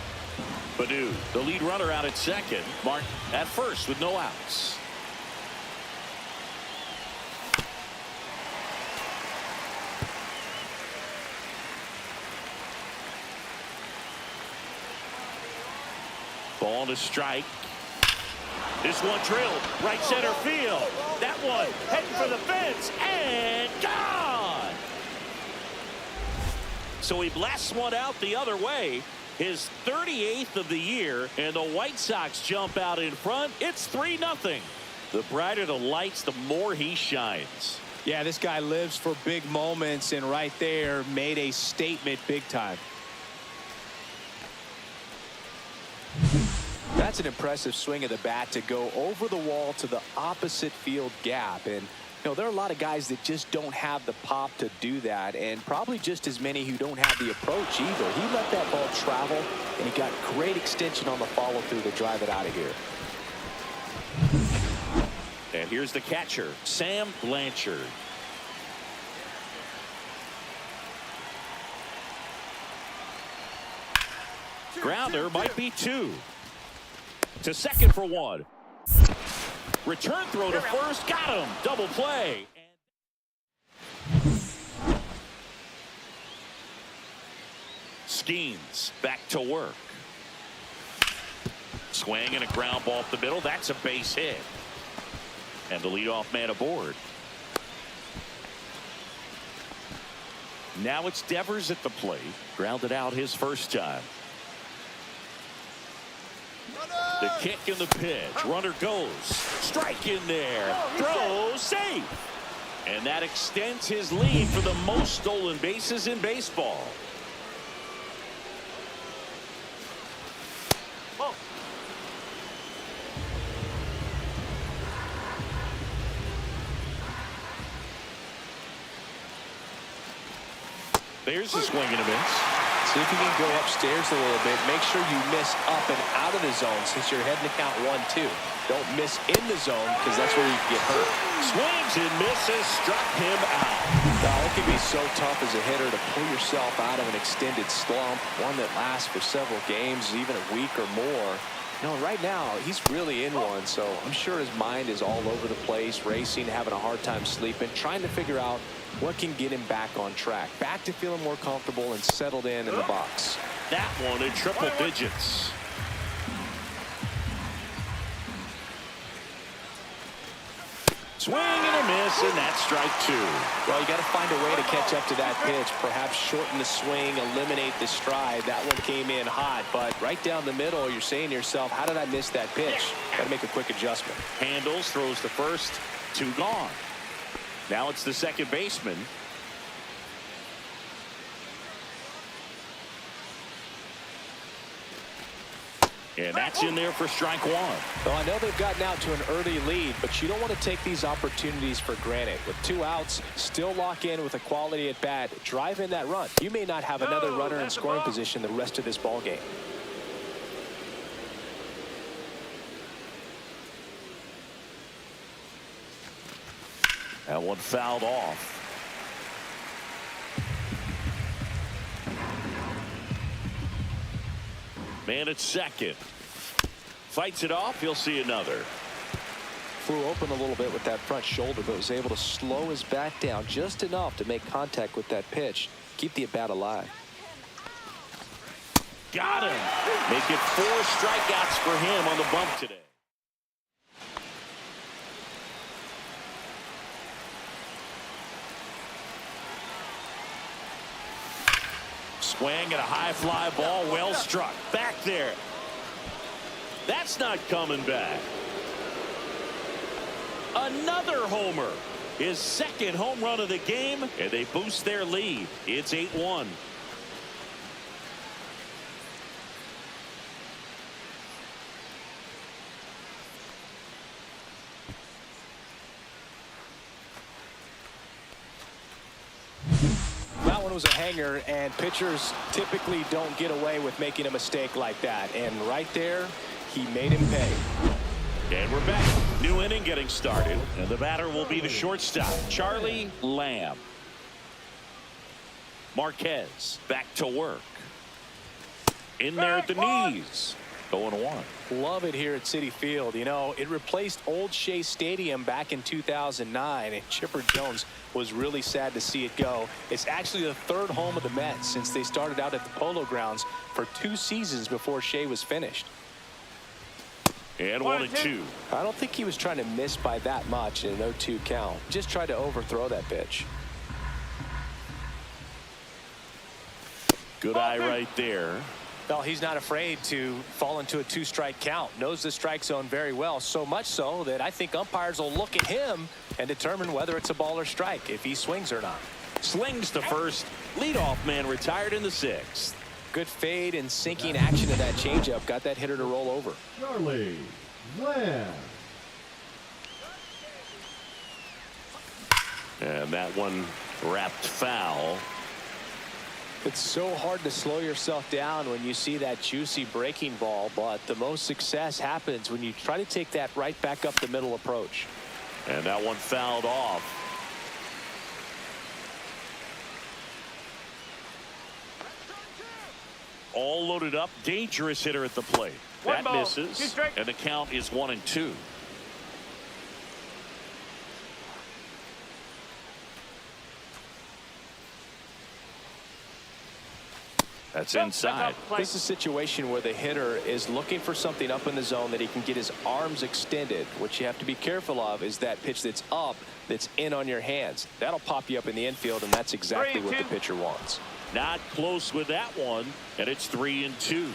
Badu, the lead runner, out at second. Mark at first with no outs. Ball to strike. This one drilled right center field. That one heading for the fence and gone. So he blasts one out the other way. His 38th of the year, and the White Sox jump out in front. It's 3-0. The brighter the lights, the more he shines. Yeah, this guy lives for big moments, and right there made a statement big time. That's an impressive swing of the bat to go over the wall to the opposite field gap. And, you know, there are a lot of guys that just don't have the pop to do that, and probably just as many who don't have the approach either. He let that ball travel, and he got great extension on the follow-through to drive it out of here. And here's the catcher, Sam Blanchard. Grounder might be 2. To second for 1. Return throw to first. Got him. Double play. Skeens back to work. Swing and a ground ball up the middle. That's a base hit. And the leadoff man aboard. Now it's Devers at the plate. Grounded out his first time. The kick and the pitch. Runner goes. Strike in there. Throw safe. And that extends his lead for the most stolen bases in baseball. There's a swing and a miss. See if you can go upstairs a little bit. Make sure you miss up and out of the zone since you're heading to count 1-2. Don't miss in the zone because that's where you can get hurt. Swings and misses. Struck him out. Now, it can be so tough as a hitter to pull yourself out of an extended slump, one that lasts for several games, even a week or more. You know, right now, he's really in one, so I'm sure his mind is all over the place, racing, having a hard time sleeping, trying to figure out what can get him back on track, back to feeling more comfortable and settled in the box. That one in triple digits. Swing and a miss, and that's strike 2. Well, you got to find a way to catch up to that pitch, perhaps shorten the swing, eliminate the stride. That one came in hot, but right down the middle, you're saying to yourself, how did I miss that pitch? Got to make a quick adjustment. Handles, throws to first, 2 gone. Now it's the second baseman. And that's in there for strike 1. Well, I know they've gotten out to an early lead, but you don't want to take these opportunities for granted. With 2 outs, still lock in with a quality at bat, drive in that run. You may not have another runner in scoring position the rest of this ball game. That one fouled off. Man at second. Fights it off. He'll see another. Flew open a little bit with that front shoulder, but was able to slow his bat down just enough to make contact with that pitch. Keep the at-bat alive. Got him. Make it 4 strikeouts for him on the bump today. Swing and a high fly ball, well struck. Back there. That's not coming back. Another homer. His second home run of the game, and they boost their lead. It's 8-1. That one was a hanger, and pitchers typically don't get away with making a mistake like that. And right there, he made him pay. And we're back. New inning getting started. And the batter will be the shortstop, Charlie Lamb. Marquez back to work. In there at the knees. 0-1. Love it here at Citi Field. You know, it replaced Old Shea Stadium back in 2009, and Chipper Jones was really sad to see it go. It's actually the 3rd home of the Mets since they started out at the Polo Grounds for 2 seasons before Shea was finished. And 1-2. I don't think he was trying to miss by that much in an 0-2 count. Just tried to overthrow that pitch. Good eye right there. Well, he's not afraid to fall into a 2-strike count. Knows the strike zone very well, so much so that I think umpires will look at him and determine whether it's a ball or strike, if he swings or not. Slings to first. Leadoff man retired in the 6th. Good fade and sinking action of that changeup got that hitter to roll over. Charlie Lamb. And that one wrapped foul. It's so hard to slow yourself down when you see that juicy breaking ball, but the most success happens when you try to take that right back up the middle approach. And that one fouled off. All loaded up. Dangerous hitter at the plate. That misses. And the count is 1-2. That's inside. This is a situation where the hitter is looking for something up in the zone that he can get his arms extended. What you have to be careful of is that pitch that's up, that's in on your hands. That'll pop you up in the infield, and that's exactly what the pitcher wants. Not close with that one, and it's 3-2.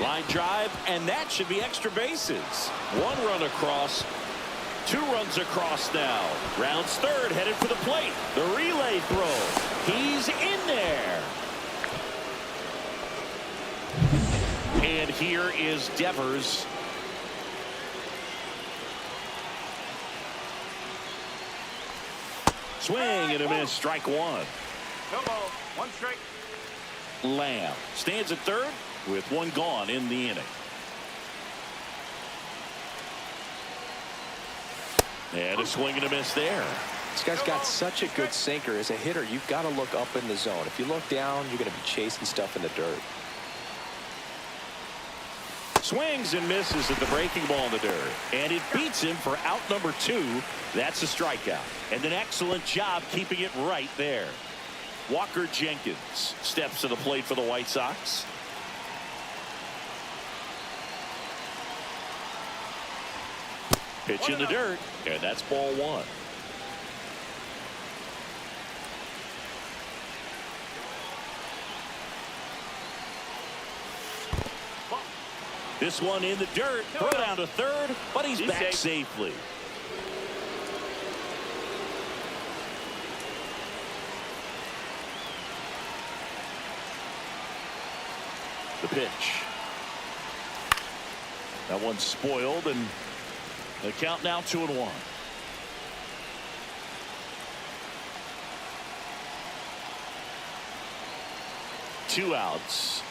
Line drive, and that should be extra bases. 1 run across. 2 runs across now. Rounds third, headed for the plate. The relay throw. He's in there. And here is Devers. Swing and a miss. Strike 1. No ball. 1 strike. Lamb stands at third with 1 gone in the inning. And a swing and a miss there. This guy's got such a good sinker. As a hitter, you've got to look up in the zone. If you look down, you're going to be chasing stuff in the dirt. Swings and misses at the breaking ball in the dirt. And it beats him for out number 2. That's a strikeout. And an excellent job keeping it right there. Walker Jenkins steps to the plate for the White Sox. Pitch in the dirt, and that's ball 1. This one in the dirt, throw down to third, but he's back safely. The pitch. That one's spoiled, and the count now 2-1. Two outs.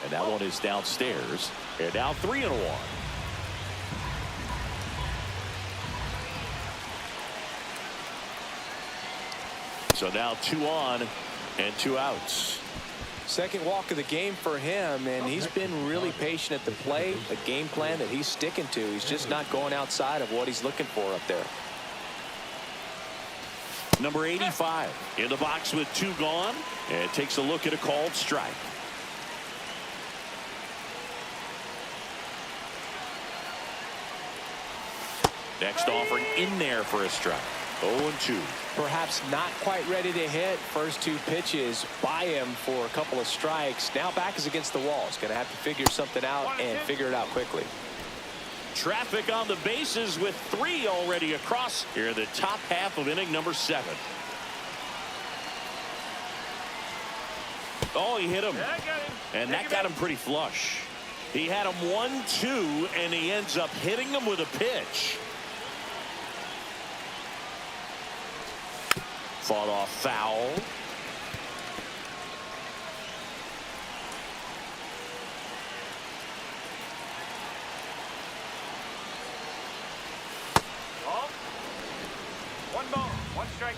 And that one is downstairs. And now 3-1. So now 2 on and 2 outs. Second walk of the game for him, and he's been really patient at the plate. A game plan that he's sticking to. He's just not going outside of what he's looking for up there. Number 85 in the box with 2 gone, and takes a look at a called strike. Next offering in there for a strike. 0-2. Perhaps not quite ready to hit. First 2 pitches by him for a couple of strikes. Now back is against the wall. He's going to have to figure something out and figure it out quickly. Traffic on the bases with 3 already across here in the top half of inning number 7. Oh, he hit him. Yeah, I got him. And that got him pretty flush. He had him 1-2, and he ends up hitting him with a pitch. Fought off foul. Ball. 1 ball, 1 strike.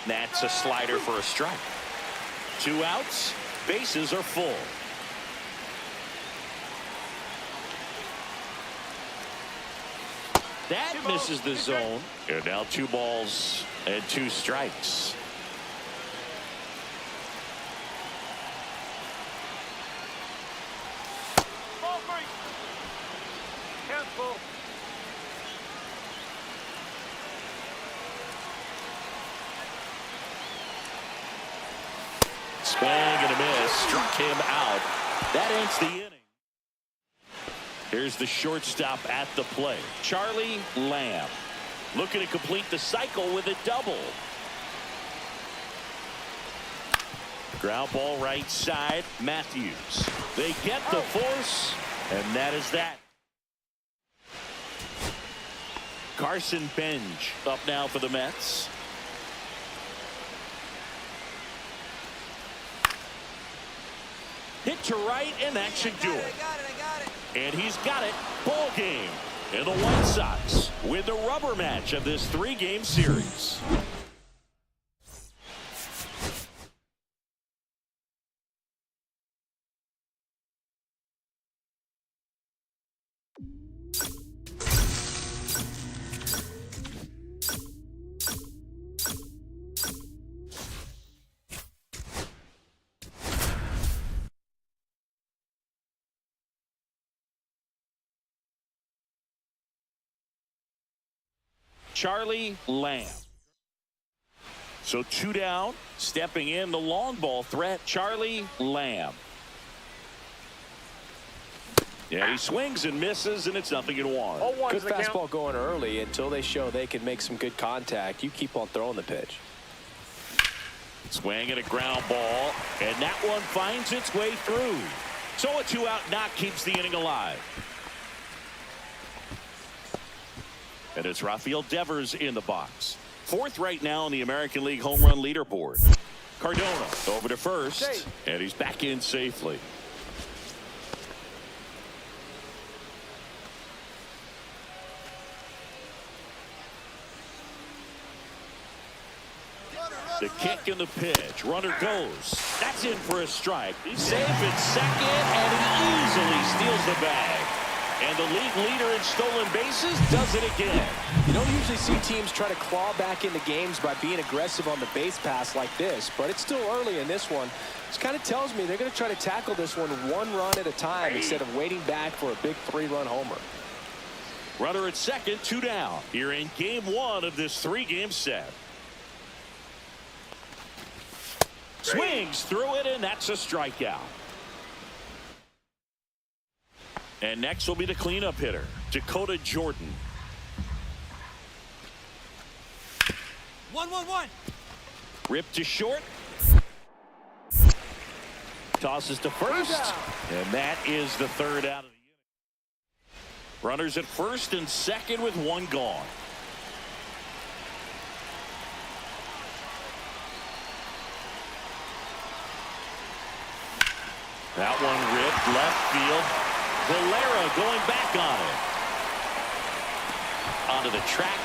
That's a slider for a strike. 2 outs. Bases are full. That misses the zone. And now 2 balls and 2 strikes. Ball 3. Count full. Swing and a miss. Struck him out. That ends the inning. Here's the shortstop at the plate, Charlie Lamb, looking to complete the cycle with a double. Ground ball right side, Matthews. They get the force, and that is that. Carson Benj up now for the Mets. Hit to right, and that should do it. And he's got it. Ball game. And the White Sox win the rubber match of this 3-game series. Charlie Lamb. So 2 down, stepping in the long ball threat, Charlie Lamb. Yeah, he swings and misses, and it's 0-1. Good fastball going early until they show they can make some good contact. You keep on throwing the pitch. Swing and a ground ball, and that one finds its way through. So a 2-out knock keeps the inning alive. And it's Rafael Devers in the box. 4th right now in the American League home run leaderboard. Cardona over to first, and he's back in safely. The kick and the pitch. Runner goes. That's in for a strike. He's safe at second, and he easily steals the bag. And the league leader in stolen bases does it again. You don't usually see teams try to claw back into games by being aggressive on the base pass like this, but it's still early in this one. This kind of tells me they're going to try to tackle this one 1 run at a time instead of waiting back for a big 3-run homer. Runner at second, 2 down. Here in game 1 of this 3-game set. Swings through it, and that's a strikeout. And next will be the cleanup hitter, Dakota Jordan. 1-1-1. Ripped to short. Tosses to first. And that is the 3rd out of the inning. Runners at first and second with 1 gone. That one ripped left field. Valera going back on it. Onto the track,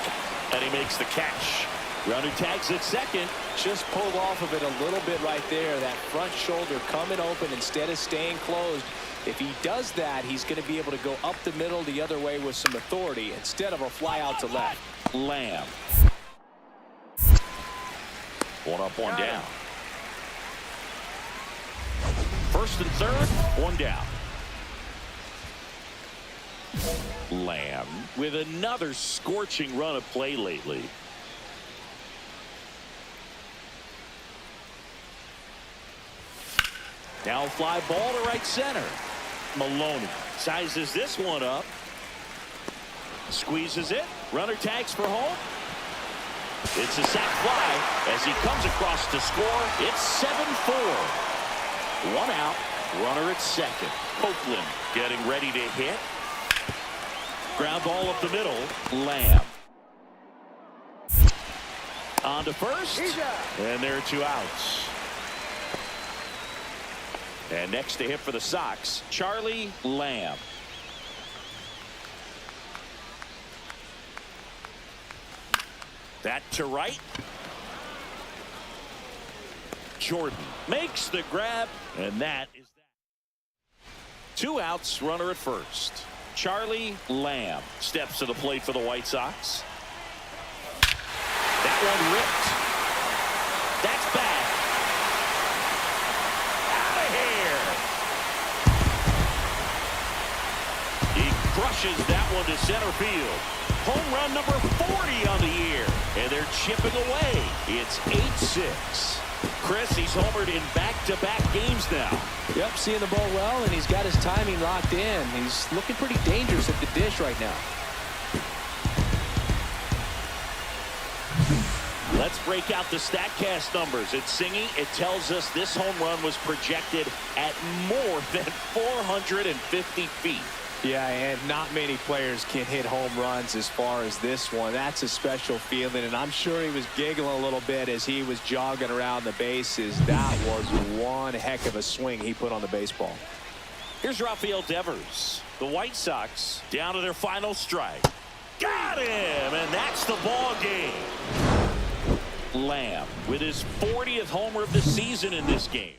and he makes the catch. Runner tags at second. Just pulled off of it a little bit right there. That front shoulder coming open instead of staying closed. If he does that, he's going to be able to go up the middle the other way with some authority instead of a fly out to left. Lamb. One up, one down. First and third, one down. Lamb with another scorching run of play lately. Now fly ball to right center. Maloney sizes this one up. Squeezes it. Runner tags for home. It's a sac fly as he comes across to score. It's 7-4. One out. Runner at second. Copeland getting ready to hit. Ground ball up the middle. Lamb. On to first. And there are 2 outs. And next to hit for the Sox, Charlie Lamb. That to right. Jordan makes the grab, and that is that. 2 outs, runner at first. Charlie Lamb steps to the plate for the White Sox. That one ripped. That's bad. Crushes that one to center field. Home run number 40 on the year. And they're chipping away. It's 8-6. Chris, he's homered in back-to-back games now. Yep, seeing the ball well, and he's got his timing locked in. He's looking pretty dangerous at the dish right now. Let's break out the StatCast numbers. It's Singy. It tells us this home run was projected at more than 450 feet. Yeah, and not many players can hit home runs as far as this one. That's a special feeling, and I'm sure he was giggling a little bit as he was jogging around the bases. That was one heck of a swing he put on the baseball. Here's Rafael Devers. The White Sox down to their final strike. Got him, and that's the ball game. Lamb with his 40th homer of the season in this game.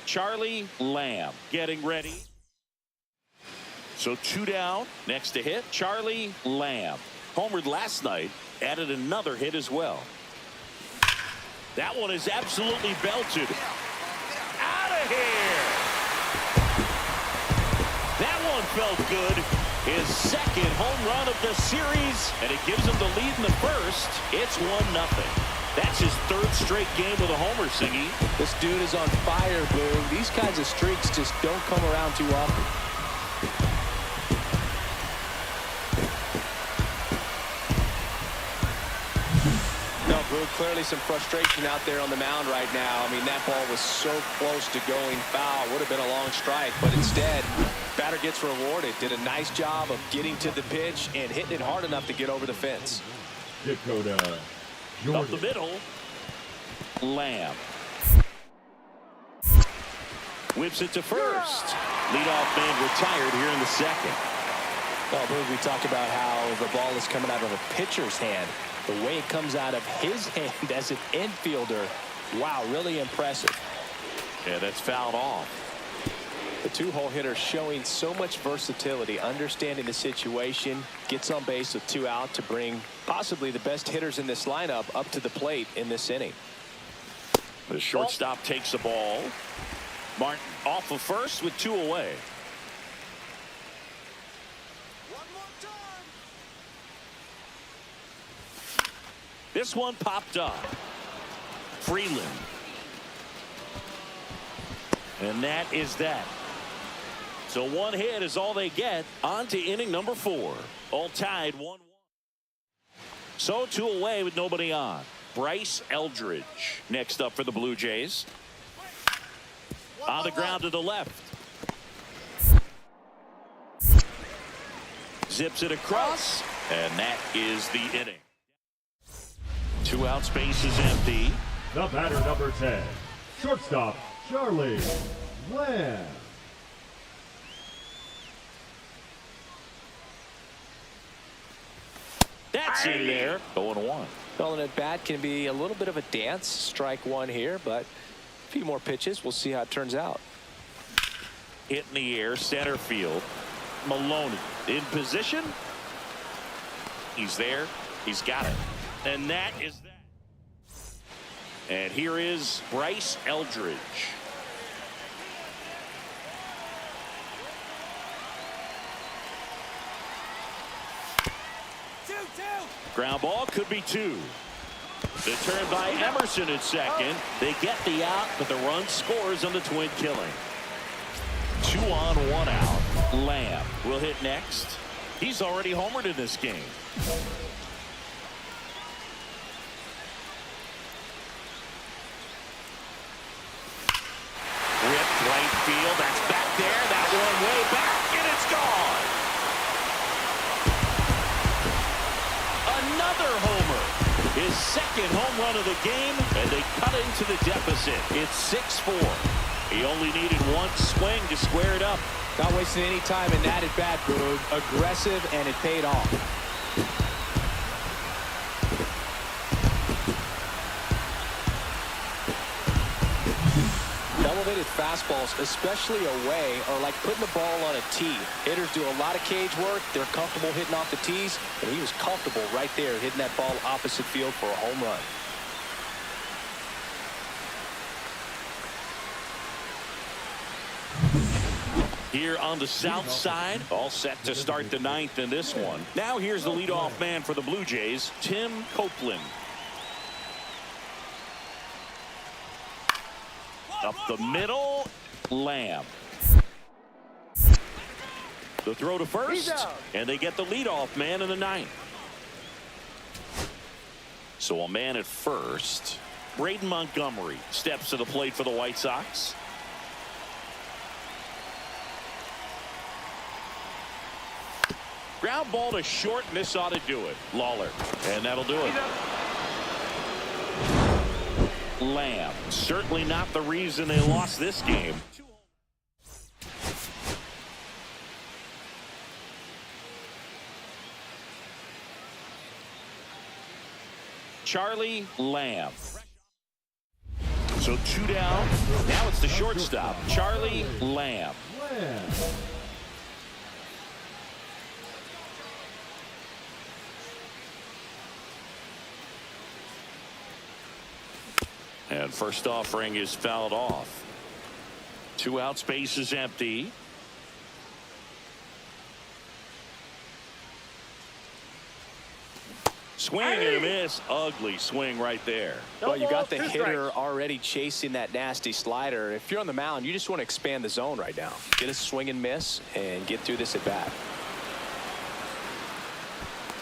Charlie Lamb getting ready. So 2 down. Next to hit, Charlie Lamb. Homered last night, added another hit as well. That one is absolutely belted. Out of here. That one felt good. His second home run of the series, and it gives him the lead in the first. It's 1-0. That's his 3rd straight game with a homer, Singy. This dude is on fire, Boone. These kinds of streaks just don't come around too often. No, Boone, clearly some frustration out there on the mound right now. I mean, that ball was so close to going foul. Would have been a long strike, but instead, batter gets rewarded. Did a nice job of getting to the pitch and hitting it hard enough to get over the fence. Dakota Jordan. Up the middle. Lamb. Whips it to first. Leadoff man retired here in the second. Well, Boog, we talked about how the ball is coming out of a pitcher's hand. The way it comes out of his hand as an infielder, wow, really impressive. Yeah, that's fouled off. The 2-hole hitter showing so much versatility, understanding the situation, gets on base with 2 out to bring possibly the best hitters in this lineup up to the plate in this inning. The shortstop takes the ball. Martin off of first with 2 away. This one popped up. Freeland. And that is that. So 1 hit is all they get. On to inning number 4. All tied 1-1. So 2 away with nobody on. Bryce Eldridge next up for the Blue Jays. On the ground to the left. Zips it across. And that is the inning. 2 out, space is empty. The batter number 10, shortstop Charlie Lamb. That's in there. 0-1. Calling it bat can be a little bit of a dance. Strike one here, but a few more pitches. We'll see how it turns out. Hit in the air, center field. Maloney in position. He's there. He's got it. And that is that. And here is Bryce Eldridge. Ground ball, could be 2. The turn by Emerson at second. They get the out, but the run scores on the twin killing. 2 on, 1 out. Lamb will hit next. He's already homered in this game. Ripped right field. That's back there. That one way back, and it's gone. Another homer. His second home run of the game, and they cut into the deficit. It's 6-4. He only needed one swing to square it up. Not wasting any time in that at bat, Boog. Aggressive, and it paid off. Elevated fastballs, especially away, are like putting the ball on a tee. Hitters do a lot of cage work. They're comfortable hitting off the tees, and he was comfortable right there hitting that ball opposite field for a home run. Here on the south side, all set to start the 9th in this one. Now here's the leadoff man for the Blue Jays, Tim Copeland. Up the middle, Lamb. The throw to first, and they get the leadoff man in the 9th. So a man at first. Braden Montgomery steps to the plate for the White Sox. Ground ball to short, and this ought to do it. Lawler, and that'll do it. Lamb, certainly not the reason they lost this game. Charlie Lamb. So 2 down. Now it's the shortstop, Charlie Lamb. And first offering is fouled off. 2 out, space is empty. Swing and a miss. Ugly swing right there. Well, you got the hitter already chasing that nasty slider. If you're on the mound, you just want to expand the zone right now. Get a swing and miss and get through this at bat.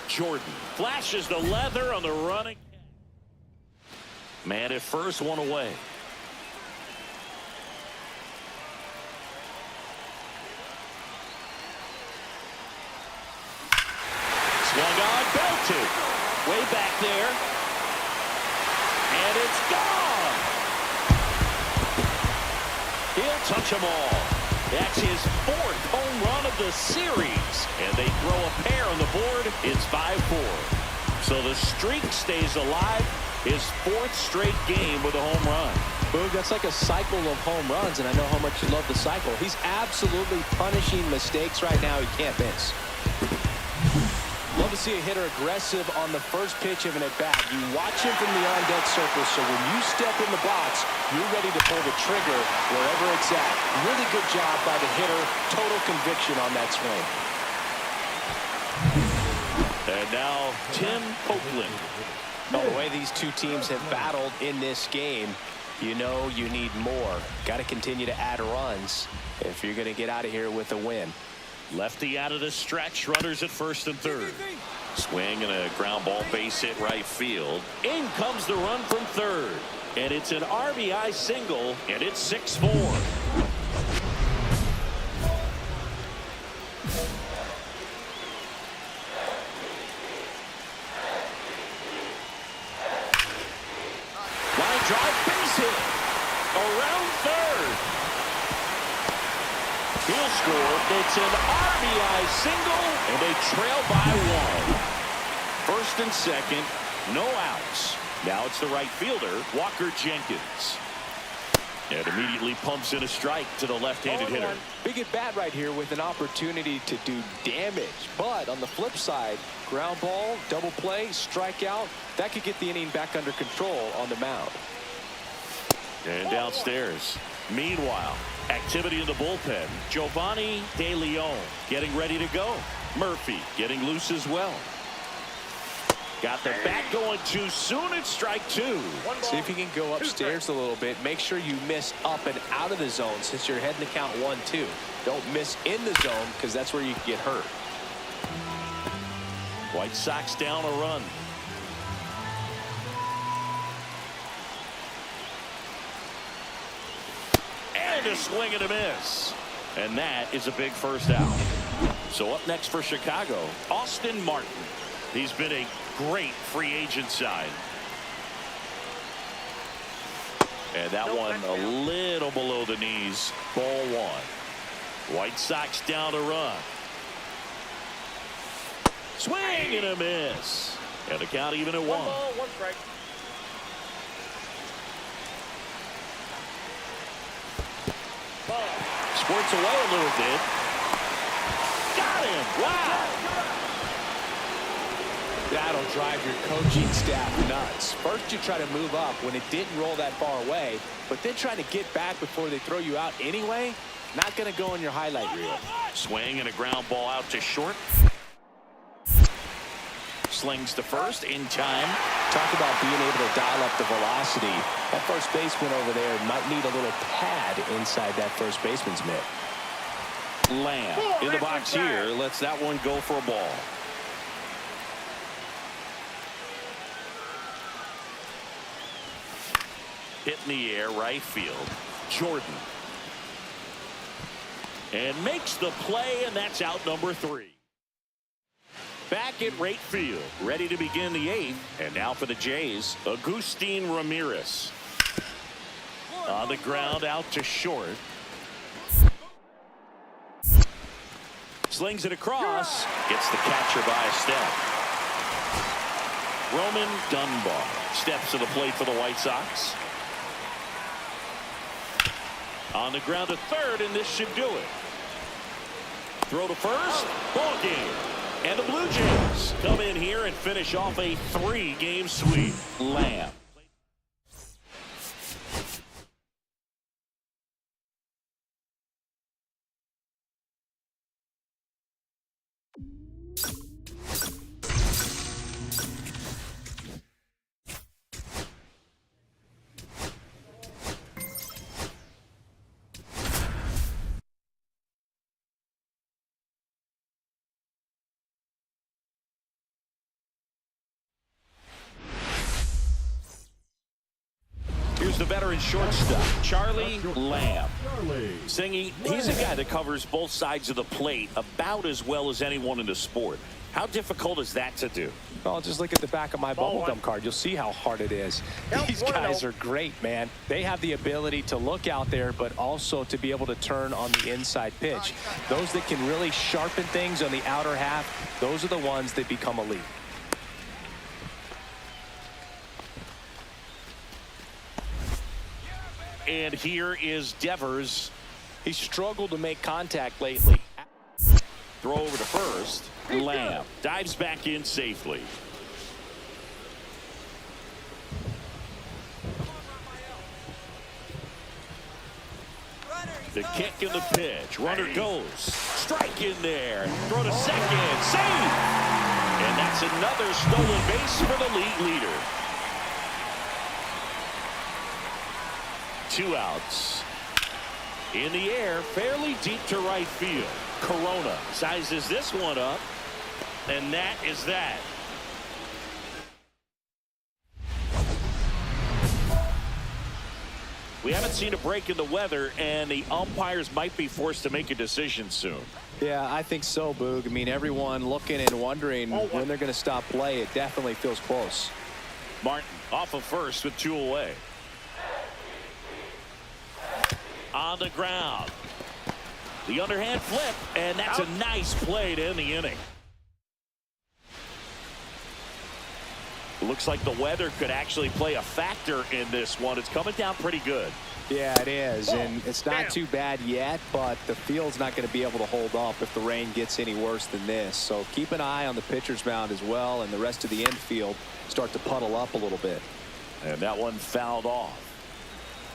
Jordan flashes the leather on the running. Man at first, 1 away. Swung on, belted. Way back there. And it's gone. He'll touch them all. That's his 4th home run of the series. And they throw a pair on the board. It's 5-4. So the streak stays alive. His 4th straight game with a home run. Boog, that's like a cycle of home runs, and I know how much you love the cycle. He's absolutely punishing mistakes right now he can't miss. Love to see a hitter aggressive on the first pitch of an at-bat. You watch him from the on-deck circle, so when you step in the box, you're ready to pull the trigger wherever it's at. Really good job by the hitter. Total conviction on that swing. And now Tim Copeland. Well, the way these two teams have battled in this game, you know you need more. Got to continue to add runs if you're going to get out of here with a win. Lefty out of the stretch. Runners at first and third. Swing and a ground ball base hit right field. In comes the run from third. And it's an RBI single, and it's 6-4. He'll score. It's an RBI single, and they trail by 1. First and second, no outs. Now it's the right fielder, Walker Jenkins. And immediately pumps in a strike to the left-handed hitter. Big at bat right here with an opportunity to do damage. But on the flip side, ground ball, double play, strikeout, that could get the inning back under control on the mound. And downstairs. Meanwhile, activity in the bullpen. Giovanni De Leon getting ready to go. Murphy getting loose as well. Got the bat going too soon. It's strike 2. See if you can go upstairs a little bit. Make sure you miss up and out of the zone since you're heading to count 1-2. Don't miss in the zone because that's where you can get hurt. White Sox down a run. And a swing and a miss. And that is a big first out. So up next for Chicago, Austin Martin. He's been a great free agent sign. And that one a little below the knees. Ball 1. White Sox down a run. Swing and a miss. And the count even at 1. 1 ball, 1 strike. Squirts away a little bit. Got him. Wow. That'll drive your coaching staff nuts. First you try to move up when it didn't roll that far away, but then trying to get back before they throw you out anyway, not going to go in your highlight reel. Swing and a ground ball out to short. Slings to first in time. Talk about being able to dial up the velocity. That first baseman over there might need a little pad inside that first baseman's mitt. Lamb in the box here. Lets that one go for a ball. Hit in the air, right field. Jordan. And makes the play, and that's out number 3. Back at right field, ready to begin the 8th. And now for the Jays, Agustin Ramirez. On the ground, out to short. Slings it across. Gets the catcher by a step. Roman Dunbar steps to the plate for the White Sox. On the ground to third, and this should do it. Throw to first. Ball game. And the Blue Jays come in here and finish off a 3-game sweep. Lamb. Here's the veteran shortstop, Charlie Lamb. Singy, he's a guy that covers both sides of the plate about as well as anyone in the sport. How difficult is that to do? Well, just look at the back of my bubblegum card. You'll see how hard it is. These guys are great, man. They have the ability to look out there, but also to be able to turn on the inside pitch. Those that can really sharpen things on the outer half, those are the ones that become elite. And here is Devers. He struggled to make contact lately. Throw over to first. Lamb dives back in safely. The kick and the pitch. Runner goes. Strike in there. Throw to second. Save. And that's another stolen base for the league leader. 2 outs. In the air, fairly deep to right field. Corona sizes this one up, and that is that. We haven't seen a break in the weather, and the umpires might be forced to make a decision soon. Yeah, I think so, Boog. I mean, everyone looking and wondering when they're going to stop play. It definitely feels close. Martin off of first with 2 away. On the ground. The underhand flip, and that's a nice play to end the inning. Looks like the weather could actually play a factor in this one. It's coming down pretty good. Yeah, it is, and it's not too bad yet, but the field's not going to be able to hold up if the rain gets any worse than this. So keep an eye on the pitcher's mound as well, and the rest of the infield start to puddle up a little bit. And that one fouled off.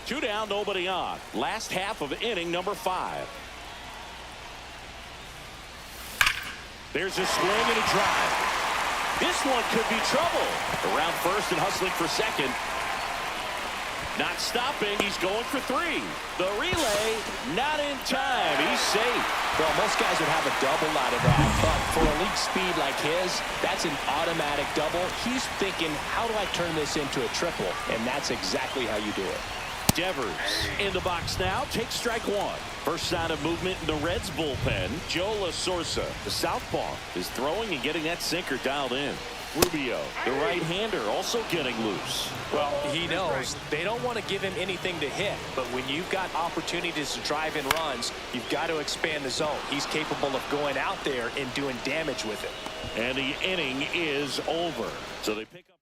2 down, nobody on. Last half of inning number 5. There's a swing and a drive. This one could be trouble. Around first and hustling for second. Not stopping. He's going for 3. The relay, not in time. He's safe. Well, most guys would have a double out of that, but for a league speed like his, that's an automatic double. He's thinking, how do I turn this into a triple? And that's exactly how you do it. Devers in the box now. Takes strike 1. First sign of movement in the Reds bullpen. Joe La Sorsa, the southpaw, is throwing and getting that sinker dialed in. Rubio, the right-hander, also getting loose. Well, he knows they don't want to give him anything to hit, but when you've got opportunities to drive in runs, you've got to expand the zone. He's capable of going out there and doing damage with it. And the inning is over. So they pick up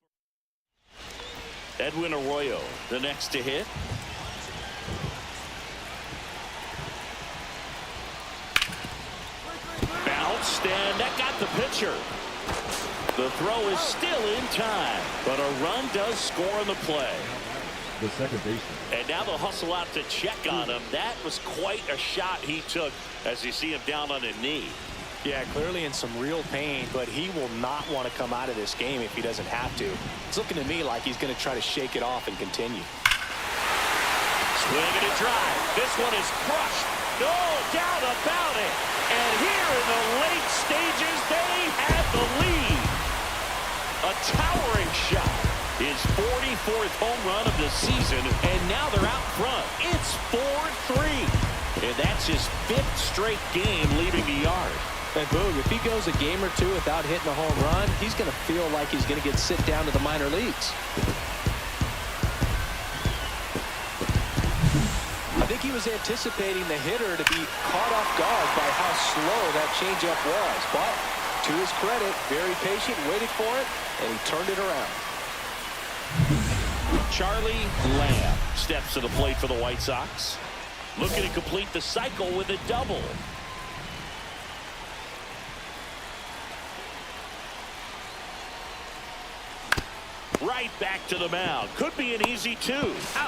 Edwin Arroyo, the next to hit. Bounced, and that got the pitcher. The throw is still in time, but a run does score on the play. The second baseman. And now they'll hustle out to check on him. That was quite a shot he took as you see him down on a knee. Yeah, clearly in some real pain, but he will not want to come out of this game if he doesn't have to. It's looking to me like he's going to try to shake it off and continue. Swing and a drive. This one is crushed. No doubt about it. And here in the late stages, they have the lead. A towering shot. His 44th home run of the season, and now they're out front. It's 4-3. And that's his 5th straight game leaving the yard. And Boog, if he goes a game or 2 without hitting a home run, he's going to feel like he's going to get sit down to the minor leagues. I think he was anticipating the hitter to be caught off guard by how slow that changeup was. But to his credit, very patient, waited for it, and he turned it around. Charlie Lamb steps to the plate for the White Sox. Looking to complete the cycle with a double. Right back to the mound. Could be an easy 2.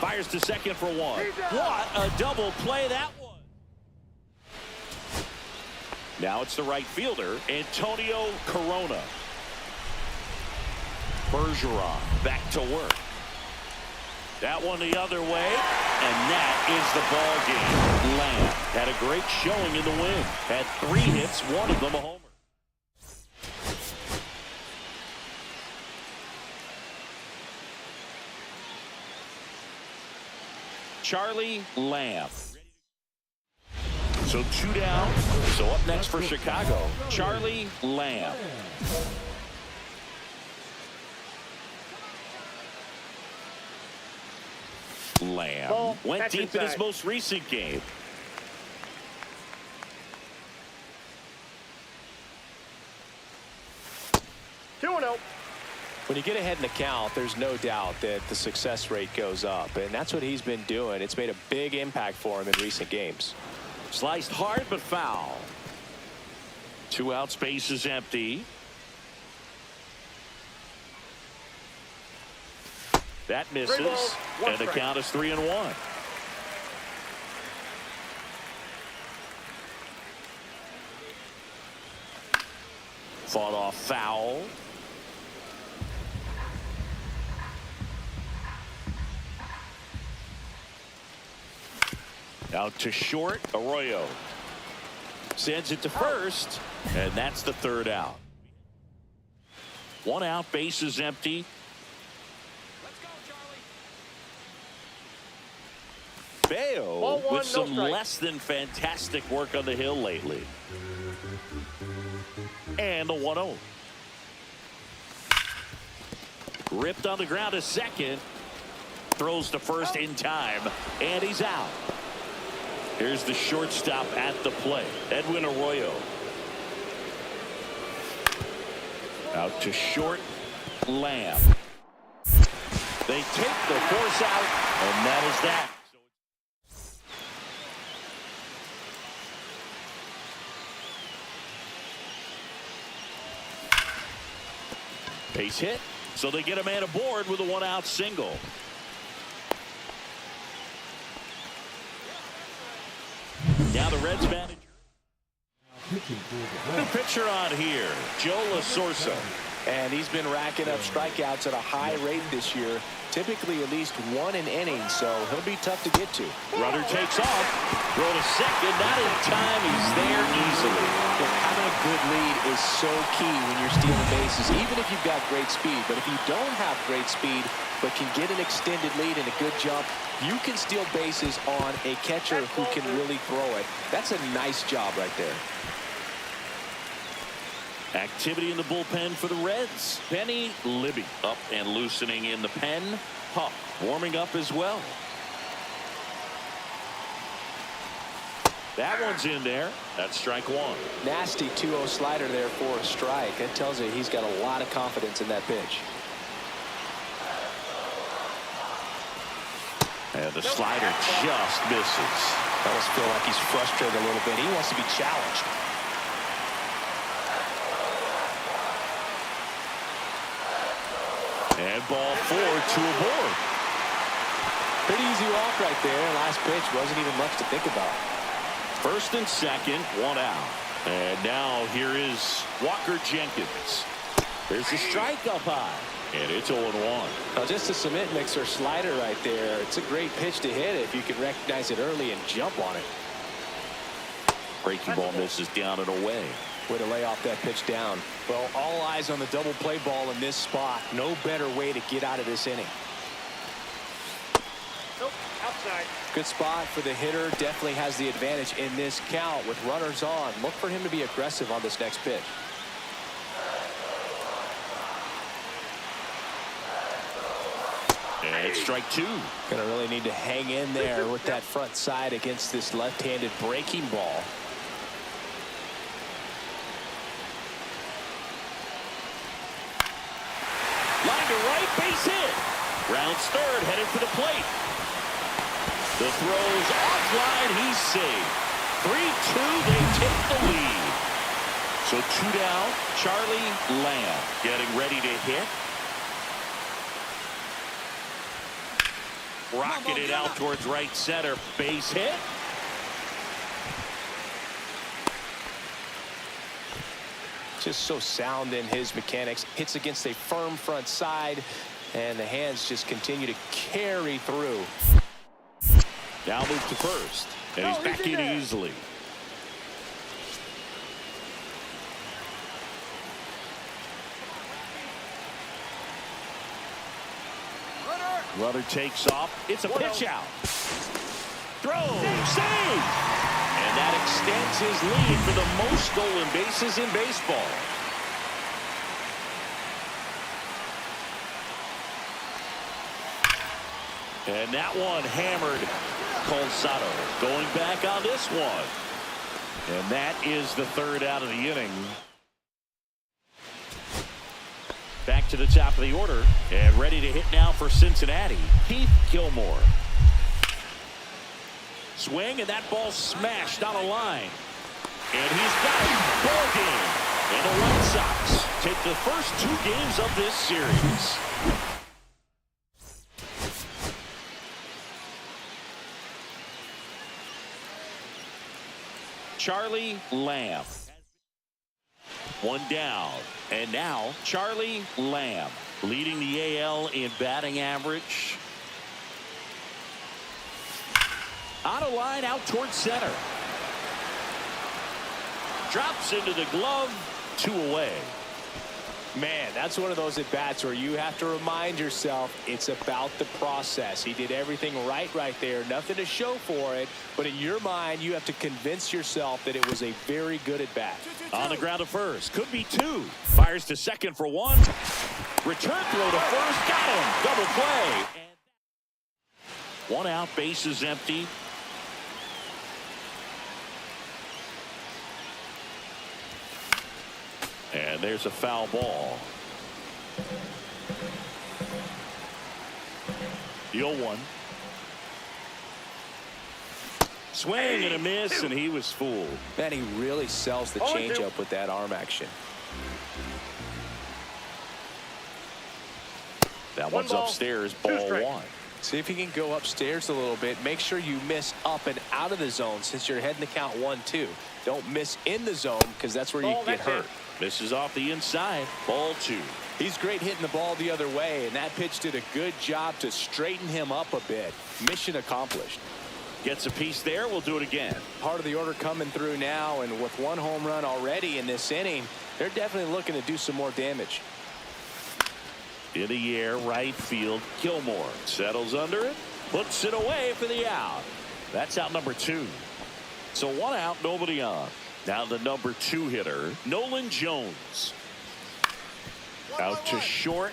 Fires to second for 1. What a double play that was. Now it's the right fielder, Antonio Corona. Bergeron back to work. That one the other way, and that is the ball game. Lamb had a great showing in the win. Had 3 hits, one of them a homer. Charlie Lamb. So 2 down. So up next for Chicago, Charlie Lamb. Lamb went deep in his most recent game. When you get ahead in the count, there's no doubt that the success rate goes up, and that's what he's been doing. It's made a big impact for him in recent games. Sliced hard but foul. 2 outs, base is empty. That misses, and the count is 3-1. Fought off foul. Out to short. Arroyo sends it to first, and that's the 3rd out. 1 out, base is empty. Bayo with some less than fantastic work on the hill lately. And the 1-0. Ripped on the ground to second. Throws to first in time, and he's out. Here's the shortstop at the plate, Edwin Arroyo. Out to short, Lamb. They take the force out, and that is that. Base hit, so they get a man aboard with a one-out single. Now the Reds manager. The pitcher on here, Joe LaSorsa. And he's been racking up strikeouts at a high rate this year, typically at least one an inning, so he'll be tough to get to. Runner takes off, throw to second, not in time, he's there easily. Having a good lead is so key when you're stealing bases, even if you've got great speed. But if you don't have great speed, but can get an extended lead and a good jump, you can steal bases on a catcher who can really throw it. That's a nice job right there. Activity in the bullpen for the Reds. Benny Libby up and loosening in the pen. Puck warming up as well. That one's in there. That's strike one. Nasty 2-0 slider there for a strike. That tells you he's got a lot of confidence in that pitch. And the slider just misses. I almost feel like he's frustrated a little bit. He wants to be challenged. And ball 4, 2 aboard. Pretty easy walk right there. Last pitch wasn't even much to think about. First and second, one out. And now here is Walker Jenkins. There's the strike up high. And it's 0-1. Now just a cement mixer slider right there. It's a great pitch to hit if you can recognize it early and jump on it. Breaking ball misses down and away. Way to lay off that pitch down. Well, all eyes on the double play ball in this spot. No better way to get out of this inning. Nope, outside. Good spot for the hitter. Definitely has the advantage in this count with runners on. Look for him to be aggressive on this next pitch. And strike two. Gonna really need to hang in there with that front side against this left-handed breaking ball. Line to right, base hit. Rounds third, headed for the plate. The throw's offline, he's safe. 3-2, they take the lead. So 2 down, Charlie Lamb getting ready to hit. Rocket it out towards right center, base hit. Just so sound in his mechanics. Hits against a firm front side, and the hands just continue to carry through. Now move to first, and he's back in easily. Runner takes off. It's a pitch out. Throw, save! And that extends his lead for the most stolen bases in baseball. And that one hammered. Colsado going back on this one. And that is the third out of the inning. Back to the top of the order and ready to hit now for Cincinnati, Keith Gilmore. Swing, and that ball smashed on a line. And he's got it. Ball game. And the Red Sox take the first 2 games of this series. Charlie Lamb. 1 down. And now Charlie Lamb leading the AL in batting average. On a line out towards center. Drops into the glove. 2 away. Man, that's one of those at-bats where you have to remind yourself it's about the process. He did everything right there. Nothing to show for it. But in your mind, you have to convince yourself that it was a very good at-bat. On the ground to first. Could be 2. Fires to second for 1. Return throw to first. Got him. Double play. And 1 out. Base is empty. And there's a foul ball. The 0-1. Swing and a miss, and he was fooled. Man, he really sells the changeup with that arm action. That one's upstairs, ball 1. See if you can go upstairs a little bit. Make sure you miss up and out of the zone since you're heading to count 1-2. Don't miss in the zone because that's where you get hurt. Misses off the inside, ball 2. He's great hitting the ball the other way, and that pitch did a good job to straighten him up a bit. Mission accomplished. Gets a piece there. We'll do it again. Part of the order coming through now, and with 1 home run already in this inning, they're definitely looking to do some more damage. In the air, right field. Gilmore settles under it, puts it away for the out. That's out number 2. So 1 out, nobody on. Now the number 2 hitter, Nolan Jones. Out to short.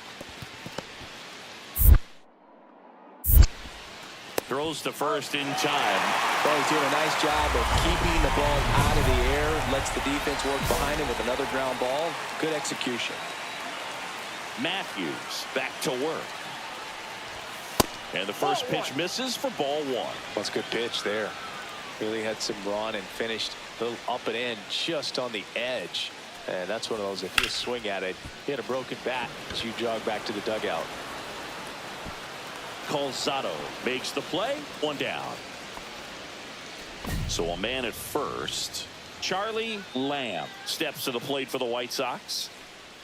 Throws to first in time. Well, he's doing a nice job of keeping the ball out of the air. Lets the defense work behind him with another ground ball. Good execution. Matthews back to work. And the first pitch misses for ball 1. That's a good pitch there. Really had some run and finished a little up and in just on the edge. And that's one of those, if you swing at it, he had a broken bat as you jog back to the dugout. Calzado makes the play. 1 down. So a man at first. Charlie Lamb steps to the plate for the White Sox.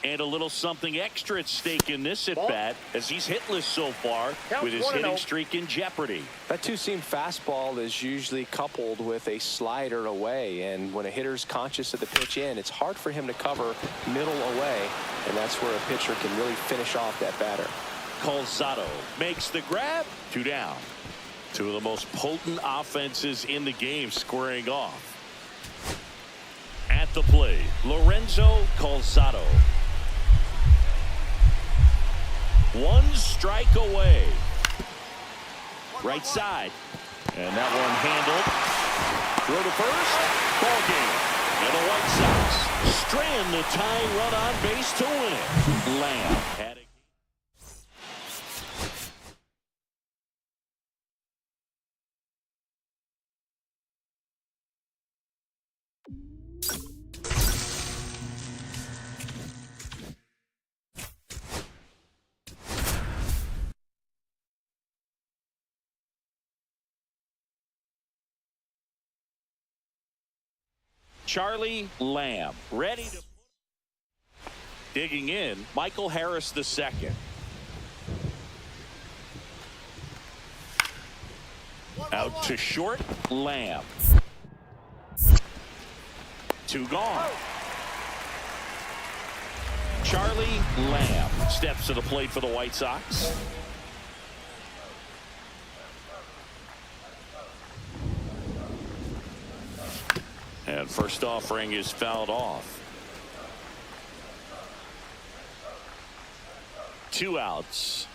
And a little something extra at stake in this at bat as he's hitless so far with his hitting streak in jeopardy. That two-seam fastball is usually coupled with a slider away, and when a hitter's conscious of the pitch in, it's hard for him to cover middle away, and that's where a pitcher can really finish off that batter. Calzado makes the grab. 2 down. 2 of the most potent offenses in the game squaring off. At the plate, Lorenzo Calzado. 1 strike away. Right side. And that one handled. Throw to first. Ball game. And the White Sox strand the tying run on base to win it. Lamb had it. Charlie Lamb ready to digging in. Michael Harris II. Out to short. Lamb. 2 gone. Charlie Lamb steps to the plate for the White Sox. And first offering is fouled off. 2 outs.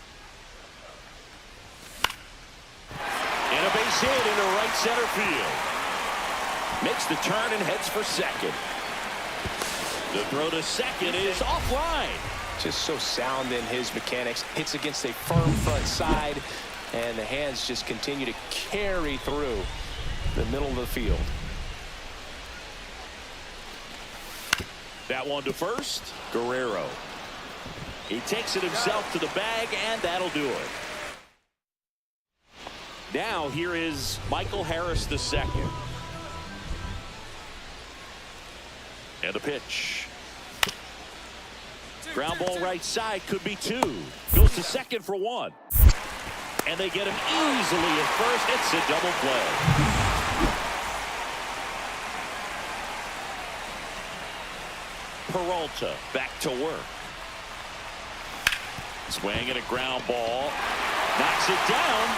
And a base hit into right center field. Makes the turn and heads for second. The throw to second is offline. Just so sound in his mechanics. Hits against a firm front side, and the hands just continue to carry through the middle of the field. That one to first. Guerrero. He takes it himself to the bag, and that'll do it. Now here is Michael Harris II. And a pitch. Ground ball right side, could be 2. Goes to second for 1. And they get him easily at first. It's a double play. Peralta back to work. Swing and a ground ball. Knocks it down.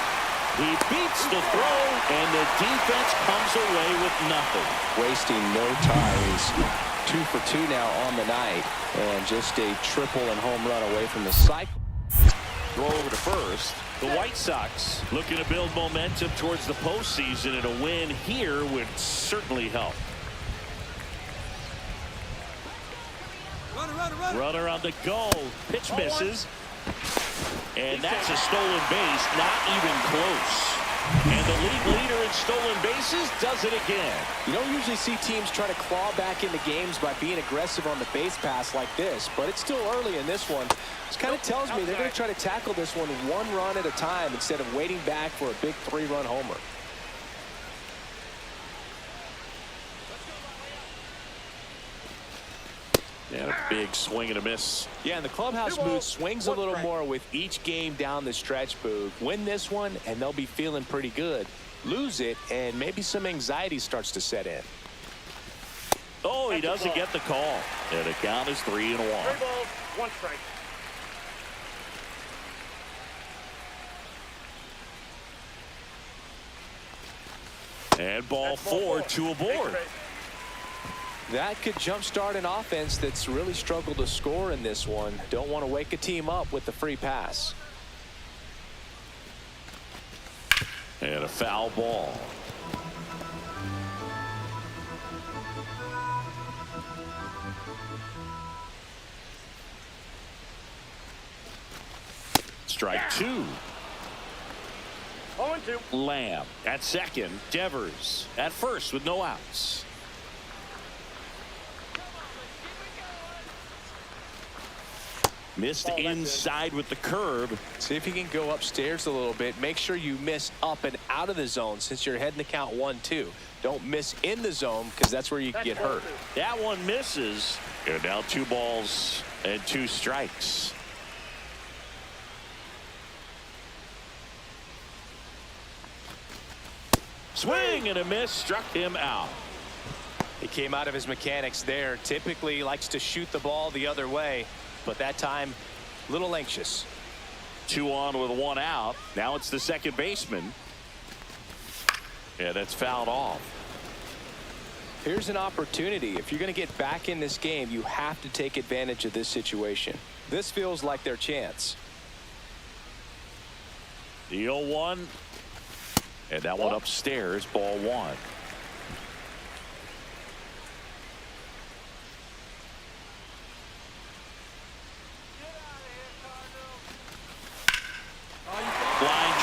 He beats the throw, and the defense comes away with nothing. Wasting no time. He's 2 for 2 now on the night, and just a triple and home run away from the cycle. Throw over to first. The White Sox looking to build momentum towards the postseason, and a win here would certainly help. Runner on the go. Pitch misses. And that's a stolen base. Not even close. And the league leader in stolen bases does it again. You don't usually see teams try to claw back into games by being aggressive on the base pass like this, but it's still early in this one. This kind of tells me they're going to try to tackle this one run at a time instead of waiting back for a big 3-run homer. And a big swing and a miss. Yeah, and the clubhouse mood swings a little more with each game down the stretch, Boog. Win this one, and they'll be feeling pretty good. Lose it, and maybe some anxiety starts to set in. Oh, he doesn't get the call. And the count is 3-1. 3 balls, 1 strike. And ball 4, 2 aboard. That could jumpstart an offense that's really struggled to score in this one. Don't want to wake a team up with the free pass. And a foul ball. Strike 2. 0-2. Lamb at second. Devers at first with no outs. Missed inside with the curve. See if you can go upstairs a little bit. Make sure you miss up and out of the zone since you're heading to count 1-2. Don't miss in the zone because that's where you can get hurt. That one misses. And now 2 balls and 2 strikes. Swing and a miss, struck him out. He came out of his mechanics there. Typically likes to shoot the ball the other way, but that time a little anxious. 2 on with 1 out. Now it's the second baseman. Yeah, that's fouled off. Here's an opportunity. If you're going to get back in this game, you have to take advantage of this situation. This feels like their chance. The 0-1. And that one upstairs, ball 1. Line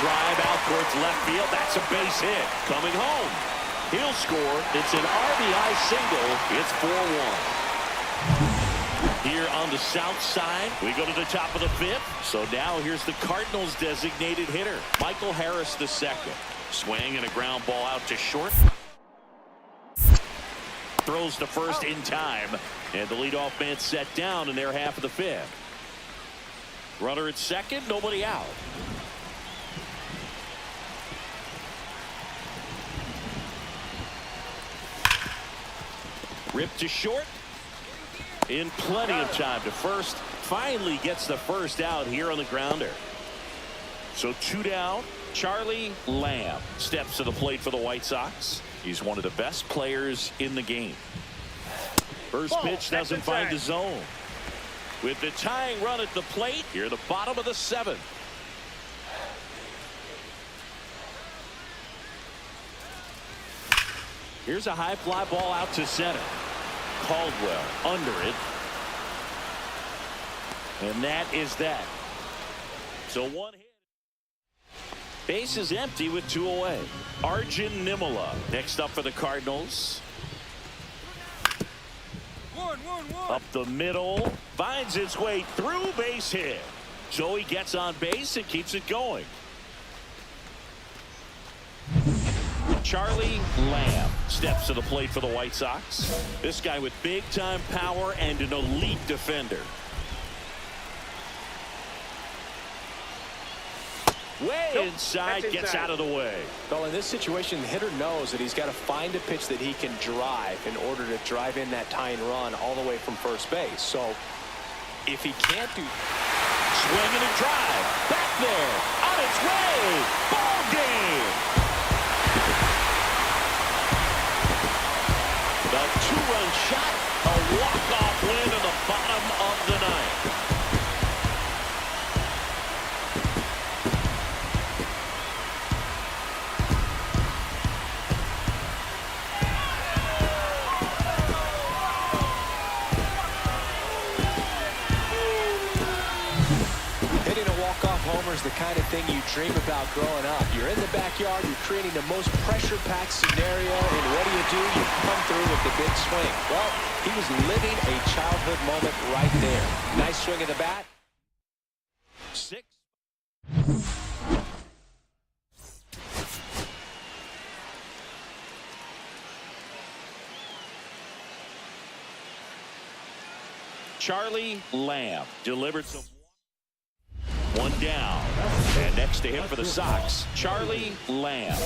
drive out towards left field. That's a base hit. Coming home. He'll score. It's an RBI single. It's 4-1. Here on the south side, we go to the top of the 5th. So now here's the Cardinals' designated hitter, Michael Harris II. Swing and a ground ball out to short. Throws to first in time. And the leadoff man set down in their half of the 5th. Runner at second, nobody out. Ripped to short. In plenty of time to first. Finally gets the first out here on the grounder. So 2 down. Charlie Lamb steps to the plate for the White Sox. He's one of the best players in the game. First pitch doesn't find the zone. With the tying run at the plate, here at the bottom of the 7th. Here's a high fly ball out to center. Caldwell under it. And that is that. So 1 hit. Base is empty with 2 away. Arjun Nimala next up for the Cardinals. Up the middle. Finds its way through, base hit. So he gets on base and keeps it going. Charlie Lamb steps to the plate for the White Sox. This guy with big time power and an elite defender. Way inside, gets out of the way. Well, in this situation, the hitter knows that he's got to find a pitch that he can drive in order to drive in that tying run all the way from first base. So if he can't do swing and a drive back there on its way, ball game. The 2-run shot, a walk-off win in the bottom of the 9th. is the kind of thing you dream about growing up. You're in the backyard, you're creating the most pressure-packed scenario, and what do? You come through with the big swing. Well, he was living a childhood moment right there. Nice swing of the bat. 6. Charlie Lamb delivered some. One down. And next to him for the Sox, Charlie Lamb.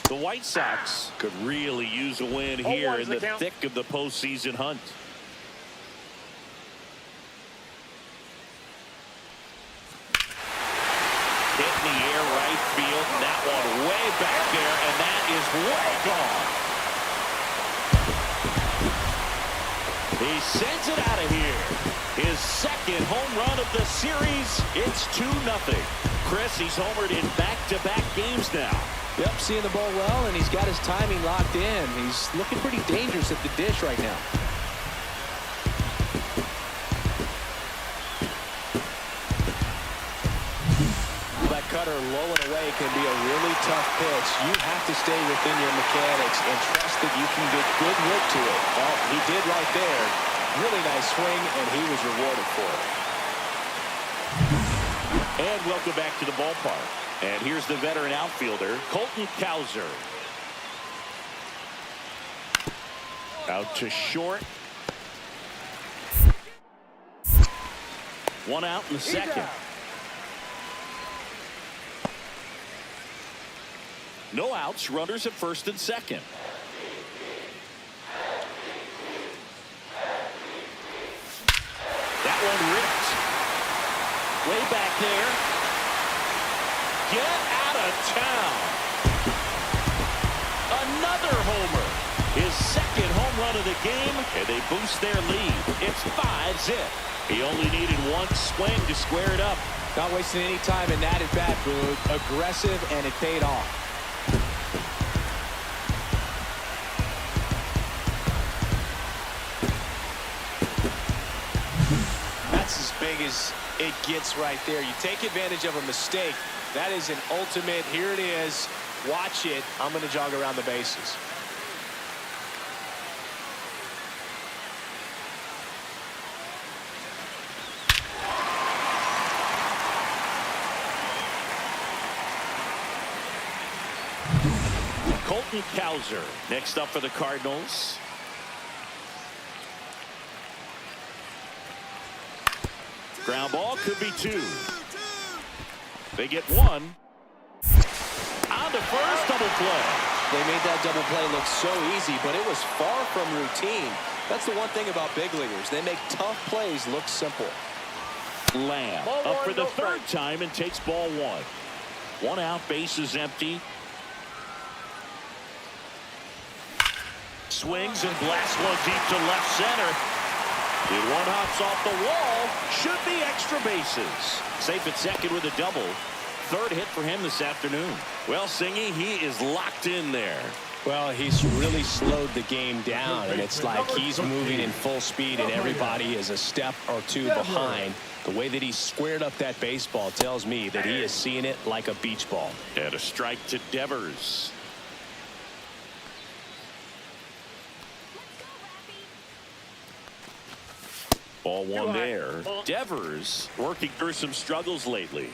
The White Sox could really use a win here in the thick of the postseason hunt. Hit in the air right field, and that one way back there, and that is way gone. He sends it out of here. His second home run of the series. It's 2-0. Chris, he's homered in back-to-back games now. Yep, seeing the ball well, and he's got his timing locked in. He's looking pretty dangerous at the dish right now. That cutter low and away can be a really tough pitch. You have to stay within your mechanics and trust that you can get good whip to it. Well, he did right there. Really nice swing, and he was rewarded for it. And welcome back to the ballpark. And here's the veteran outfielder, Colton Cowser. Out to short. One out in the second. No outs, runners at first and second. That one ripped. Way back there. Get out of town. Another homer. His second home run of the game, and they boost their lead. It's 5-zip. He only needed one swing to square it up. Not wasting any time in that at-bat, Boog. Aggressive, and it paid off. That's as big as it gets right there. You take advantage of a mistake. That is an ultimate, here it is, watch it, I'm going to jog around the bases. Colton Cowser next up for the Cardinals. Ground ball could be 2. They get 1. On to first, double play. They made that double play look so easy, but it was far from routine. That's the one thing about big leaguers. They make tough plays look simple. Lamb up for the third time and takes ball 1. 1 out, bases empty. Swings and blasts one deep to left center. And one hops off the wall. Should be extra bases. Safe at second with a double. Third hit for him this afternoon. Well, Singy, he is locked in there. Well, he's really slowed the game down, and it's like he's moving in full speed, and everybody is a step or two behind. The way that he squared up that baseball tells me that he is seeing it like a beach ball. And a strike to Devers. Ball 1 there. Devers working through some struggles lately.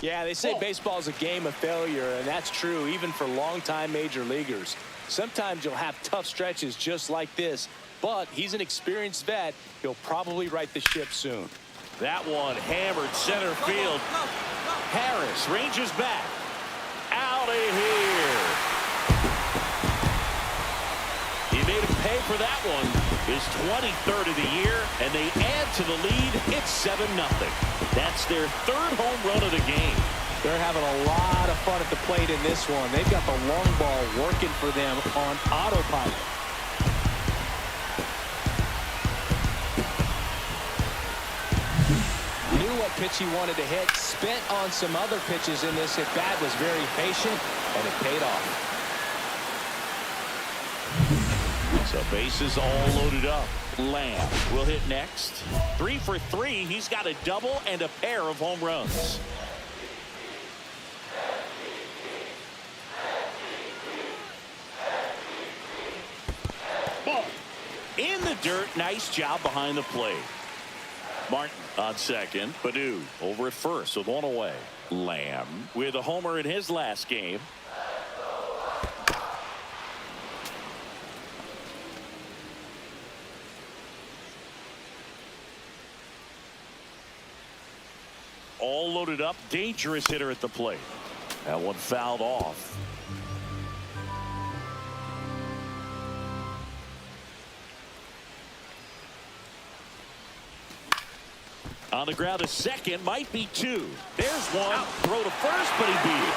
Yeah, they say baseball is a game of failure, and that's true even for longtime major leaguers. Sometimes you'll have tough stretches just like this, but he's an experienced vet. He'll probably right the ship soon. That one hammered center field. Harris ranges back. Out of here. He made him pay for that one. His 23rd of the year, and they add to the lead. It's 7-0. That's their third home run of the game. They're having a lot of fun at the plate in this one. They've got the long ball working for them on autopilot. New what pitch he wanted to hit. Spent on some other pitches in this at-bat, was very patient, and it paid off. So bases all loaded up. Lamb will hit next. 3 for 3. He's got a double and a pair of home runs. Ball. In the dirt. Nice job behind the plate. Martin on second. Badu over at first with one away. Lamb with a homer in his last game. All loaded up. Dangerous hitter at the plate. That one fouled off. On the ground, a second, might be two. There's one. Out. Throw to first, but he beat it.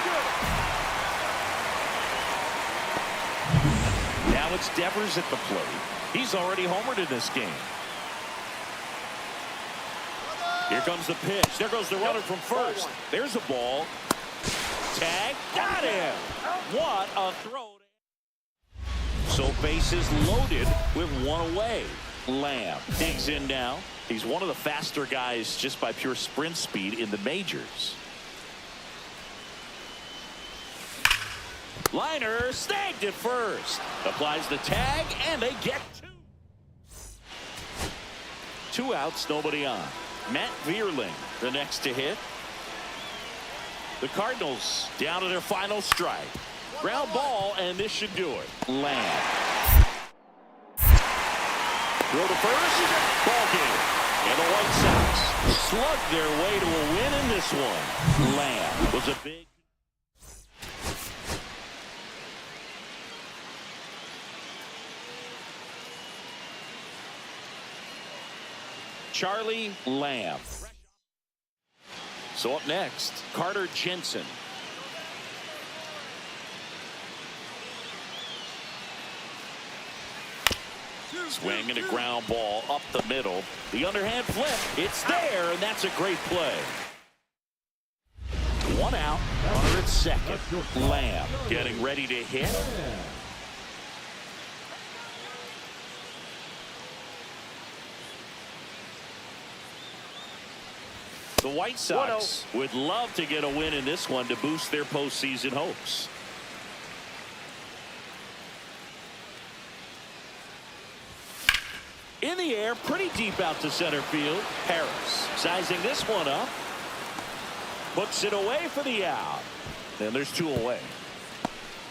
Now it's Devers at the plate. He's already homered in this game. Here comes the pitch. There goes the runner from first. There's a ball. Tag. Got him. What a throw. So bases loaded with one away. Lamb digs in now. He's one of the faster guys just by pure sprint speed in the majors. Liner snagged at first. Applies the tag, and they get two. 2 outs, nobody on. Matt Vierling, the next to hit. The Cardinals down to their final strike. Ground ball, and this should do it. Lamb. Throw to first. Ball game. And the White Sox slugged their way to a win in this one. Lamb was a big. Charlie Lamb. So up next, Carter Jensen. Swing and a ground ball up the middle. The underhand flip. It's there, and that's a great play. 1 out. Runner at second. Lamb getting ready to hit. The White Sox would love to get a win in this one to boost their postseason hopes. In the air, pretty deep out to center field. Harris sizing this one up. Puts it away for the out. And there's 2 away.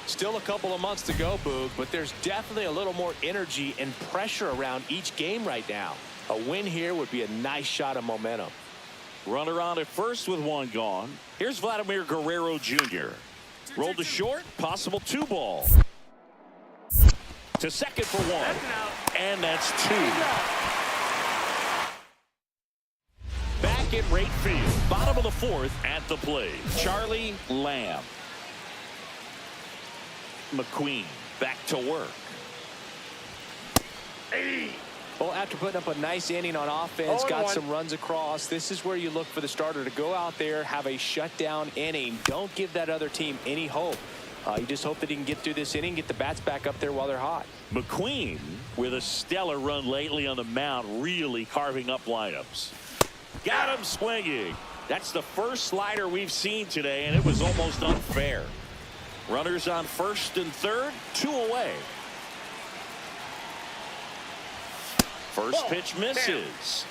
Still a couple of months to go, Boog, but there's definitely a little more energy and pressure around each game right now. A win here would be a nice shot of momentum. Runner on at first with 1 gone. Here's Vladimir Guerrero Jr. Rolled to short, possible 2 ball. To second for 1. And that's 2. Back at right field. Bottom of the 4th at the plate. Charlie Lamb. McQueen back to work. Well, after putting up a nice inning on offense, got some runs across, this is where you look for the starter to go out there, have a shutdown inning. Don't give that other team any hope. You just hope that he can get through this inning, get the bats back up there while they're hot. McQueen with a stellar run lately on the mound, really carving up lineups. Got him swinging. That's the first slider we've seen today, and it was almost unfair. Runners on first and third, 2 away. First pitch misses.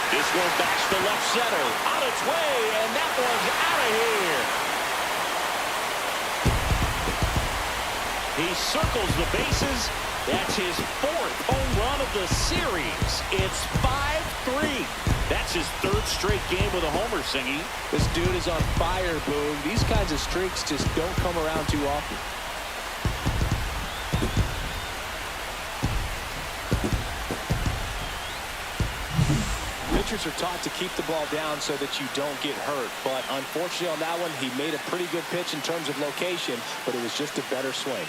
This one backs to left center. On its way, and that one's out of here. He circles the bases. That's his 4th home run of the series. It's 5-3. That's his 3rd straight game with a homer, Singy. This dude is on fire, Boog. These kinds of streaks just don't come around too often. Pitchers are taught to keep the ball down so that you don't get hurt. But unfortunately on that one, he made a pretty good pitch in terms of location, but it was just a better swing.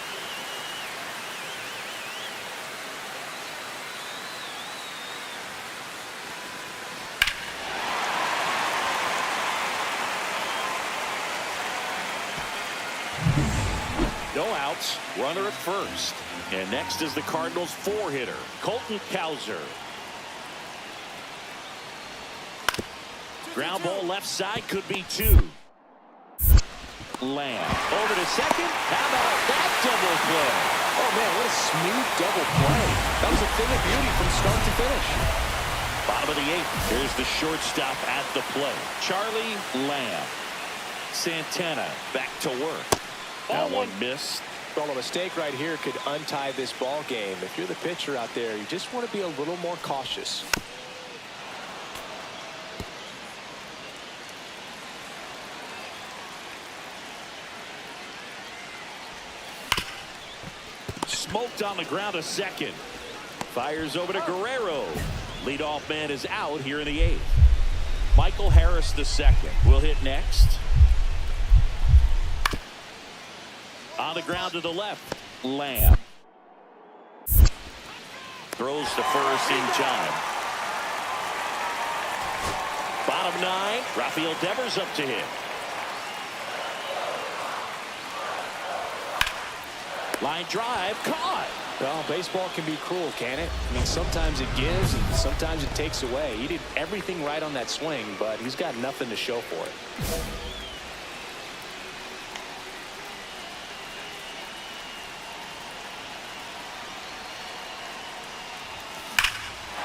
No outs. Runner at first. And next is the Cardinals' 4-hitter, Colton Cowser. Ground ball left side, could be 2. Lamb over to second. How about that double play? Oh, man, what a smooth double play. That was a thing of beauty from start to finish. Bottom of the 8th. Here's the shortstop at the plate, Charlie Lamb. Santana back to work. That one missed. Well, a mistake right here could untie this ball game. If you're the pitcher out there, you just want to be a little more cautious. Smoked on the ground to second. Fires over to Guerrero. Leadoff man is out here in the 8th. Michael Harris the second will hit next. On the ground to the left, Lamb. Throws to first in time. Bottom 9, Rafael Devers up to hit. Line drive, caught. Well, baseball can be cruel, can it? I mean, sometimes it gives and sometimes it takes away. He did everything right on that swing, but he's got nothing to show for it.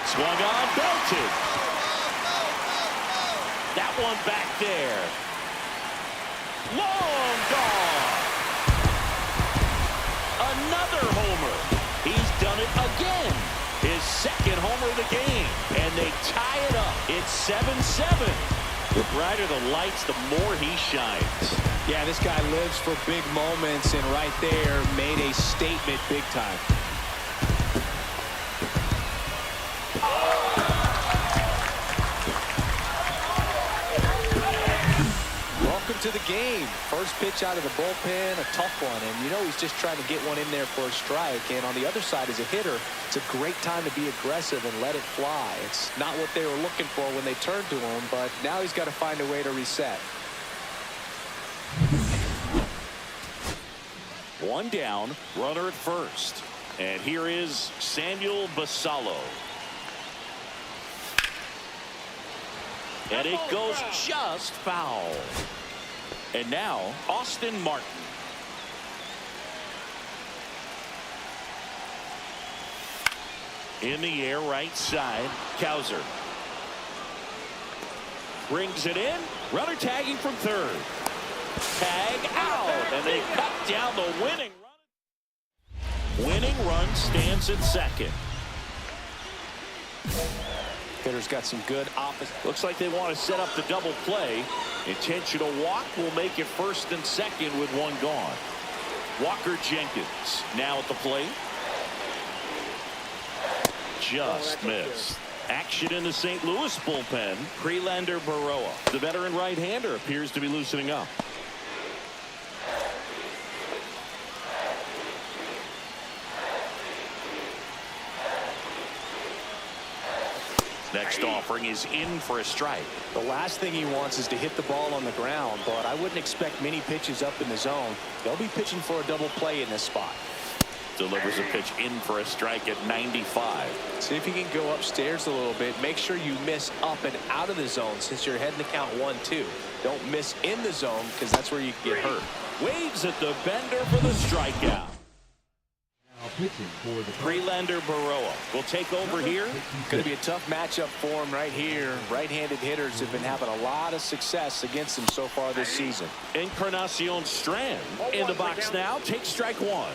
Swung on, belted. That one back there. Long gone. Another homer. He's done it again. His second homer of the game. And they tie it up. It's 7-7. The brighter the lights, the more he shines. Yeah, this guy lives for big moments, and right there made a statement big time. Welcome to the game. First pitch out of the bullpen, a tough one, and you know he's just trying to get one in there for a strike. And on the other side, as a hitter, it's a great time to be aggressive and let it fly. It's not what they were looking for when they turned to him, but now he's got to find a way to reset. One down, runner at first. And here is Samuel Basallo. And it goes just foul. And now, Austin Martin. In the air, right side, Cowser. Brings it in. Runner tagging from third. Tag out. And they cut down the winning run. Winning run stands at second. Hitter's got some good opposite. Looks like they want to set up the double play. Intentional walk will make it first and second with one gone. Walker Jenkins now at the plate. Just missed. Action in the St. Louis bullpen. Prelander Baroa. The veteran right-hander appears to be loosening up. Next offering is in for a strike. The last thing he wants is to hit the ball on the ground, but I wouldn't expect many pitches up in the zone. They'll be pitching for a double play in this spot. Delivers a pitch in for a strike at 95. See if you can go upstairs a little bit. Make sure you miss up and out of the zone since you're heading to count 1-2. Don't miss in the zone because that's where you can get hurt. Waves at the bender for the strikeout. Pitching for the Prelander Baroa will take over here. Going to be a tough matchup for him right here. Right-handed hitters have been having a lot of success against him so far this season. Encarnacion Strand in the box now. Takes strike one.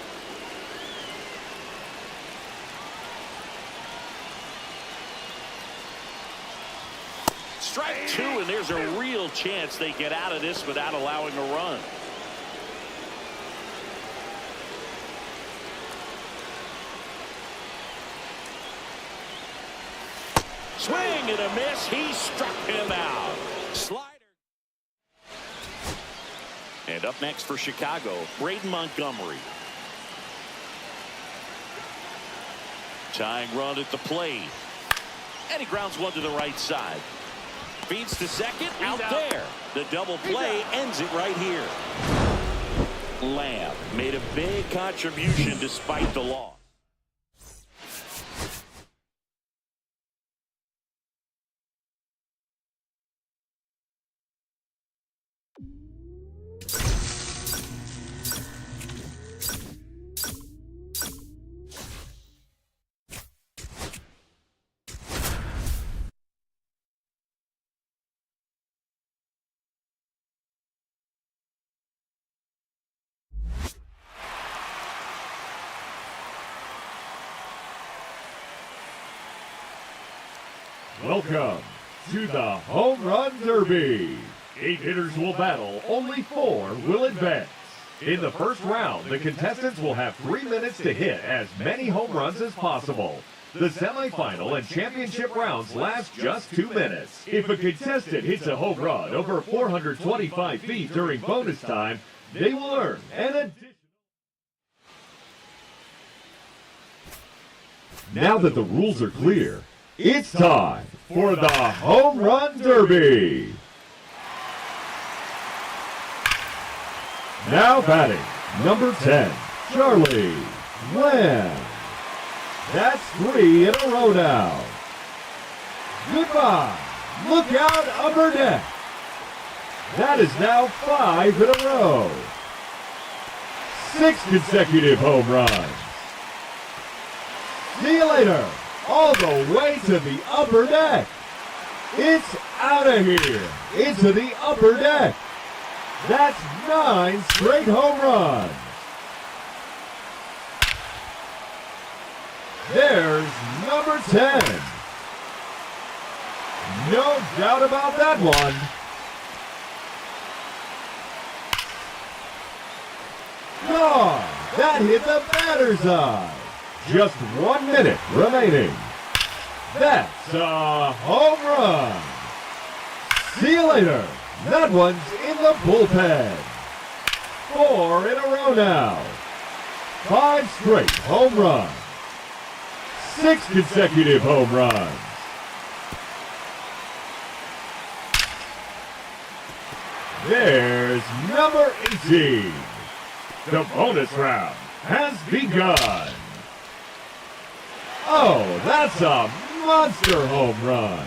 Strike two, and there's a real chance they get out of this without allowing a run. Swing and a miss. He struck him out. Slider. And up next for Chicago, Braden Montgomery. Tying run at the plate. And he grounds one to the right side. Feeds to second. Out there. The double play ends it right here. Lamb made a big contribution despite the loss. Welcome to the Home Run Derby. 8 hitters will battle, only 4 will advance. In the first round, the contestants will have 3 minutes to hit as many home runs as possible. The semifinal and championship rounds last just 2 minutes. If a contestant hits a home run over 425 feet during bonus time, they will earn an additional. Now that the rules are clear, it's time for the Home Run Derby. Now batting, number 10, Charlie Lamb. That's 3 in a row now. Goodbye. Look out, upper deck. That is now 5 in a row. 6 consecutive home runs. See you later. All the way to the upper deck. It's out of here. Into the upper deck. That's 9 straight home runs. There's number 10. No doubt about that one. Gone. That hit the batter's eye. Just 1 minute remaining. That's a home run. See you later. That one's in the bullpen. 4 in a row now. 5 straight home runs. 6 consecutive home runs. There's number 18. The bonus round has begun. Oh, that's a monster home run.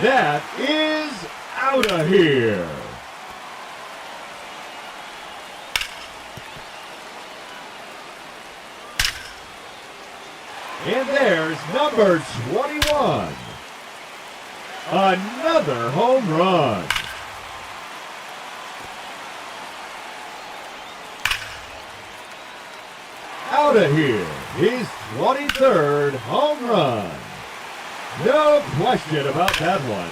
That is out of here. And there's number 21. Another home run. Out of here. His 23rd home run. No question about that one.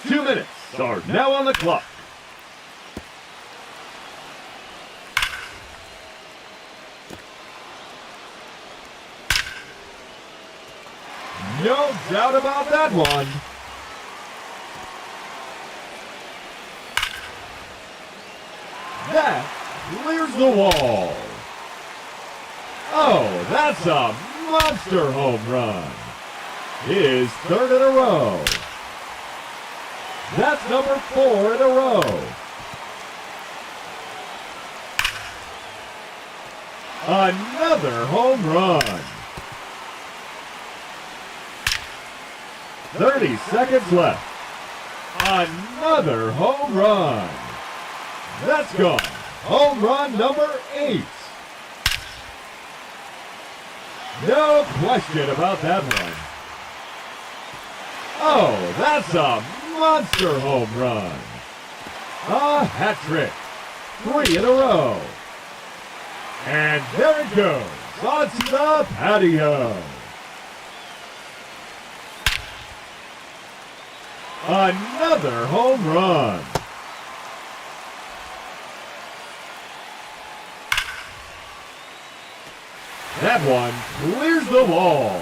Two minutes are now on the clock. No doubt about that one. That clears the wall. Oh, that's a monster home run. His 3rd in a row. That's number 4 in a row. Another home run. 30 seconds left. Another home run. That's gone. Home run number 8. No question about that one. Oh, that's a monster home run. A hat trick. 3 in a row. And there it goes. Onto the patio. Another home run. That one clears the wall.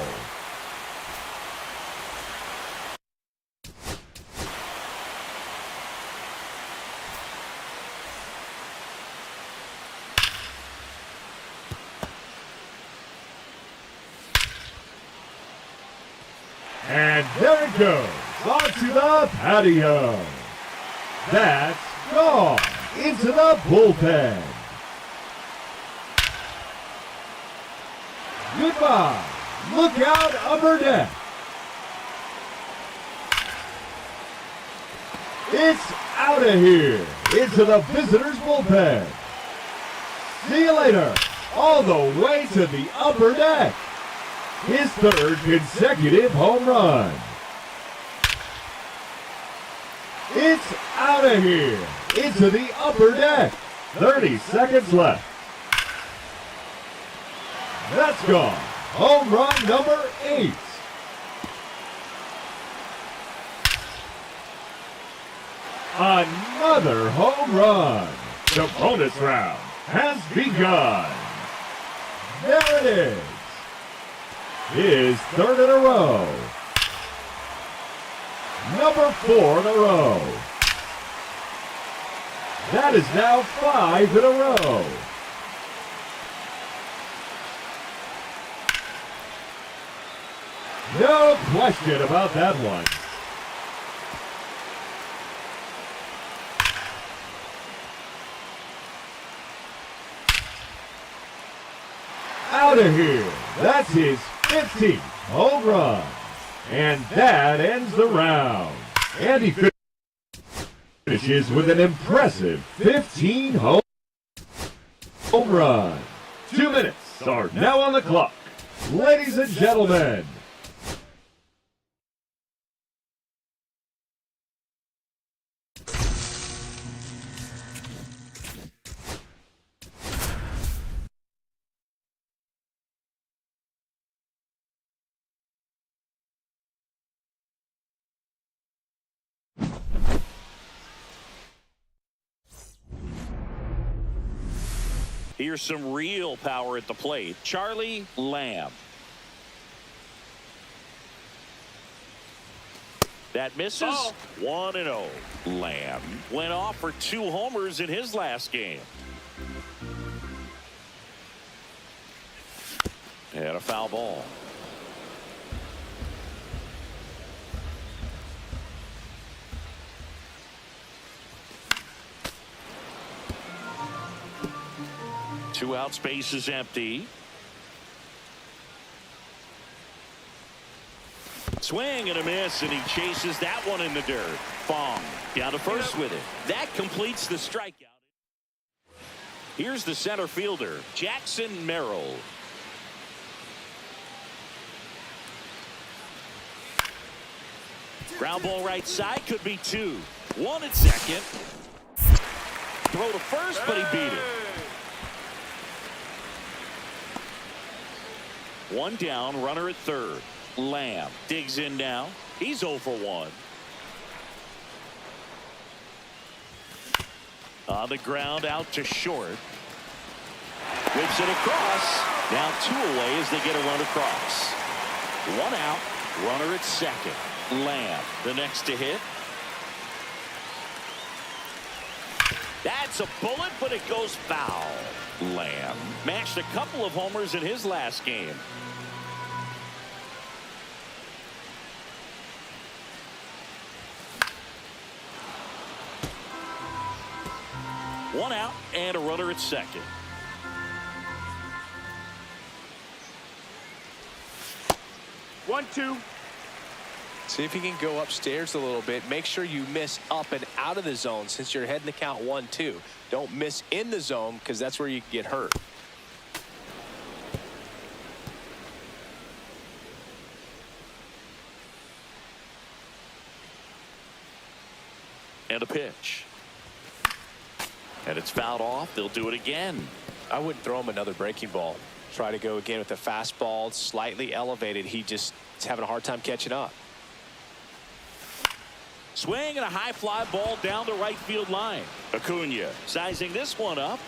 And there it goes, onto the patio. That's gone into the bullpen. Goodbye. Look out, upper deck. It's out of here into the visitors' bullpen. See you later, all the way to the upper deck. His third consecutive home run. It's out of here into the upper deck. 30 seconds left. That's gone. Home run number 8. Another home run. The bonus round has begun. There it is. His third in a row. Number 4 in a row. That is now 5 in a row. No question about that one. Out of here. That's his 15th home run. And that ends the round. And he finishes with an impressive 15 home run. 2 minutes are now on the clock. Ladies and gentlemen, here's some real power at the plate. Charlie Lamb. That misses. 1-0. Lamb went off for 2 homers in his last game. And a foul ball. Two out, space is empty. Swing and a miss, and he chases that one in the dirt. Fong down to first with it. That completes the strikeout. Here's the center fielder, Jackson Merrill. Ground ball right side, could be 2. 1 at second. Throw to first, but he beat it. 1 down, runner at third. Lamb digs in now. He's 0 for 1. On the ground, out to short. Whips it across. Now 2 away as they get a run across. 1 out, runner at second. Lamb, the next to hit. That's a bullet, but it goes foul. Lamb matched a couple of homers in his last game. One out and a runner at second. One, two. See if you can go upstairs a little bit. Make sure you miss up and out of the zone since you're heading to count 1-2. Don't miss in the zone because that's where you can get hurt. And a pitch. And it's fouled off. They'll do it again. I wouldn't throw him another breaking ball. Try to go again with the fastball, slightly elevated. He just is having a hard time catching up. Swing and a high fly ball down the right field line. Acuna sizing this one up.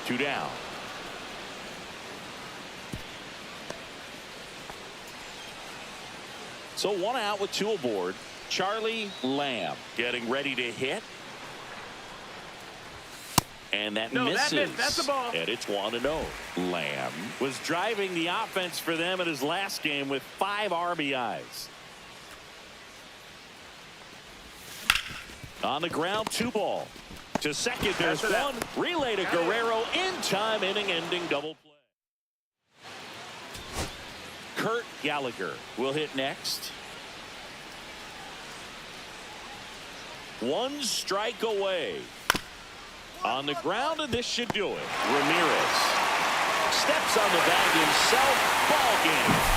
2 down. So 1 out with 2 aboard. Charlie Lamb getting ready to hit. And that misses. That's a ball. And it's 1-0. Lamb was driving the offense for them in his last game with 5 RBIs. On the ground, 2 ball. To second, there's one. Relay to Guerrero in time, inning-ending double play. Kurt Gallagher will hit next. 1 strike away. On the ground, and this should do it. Ramirez steps on the bag himself. Ball game.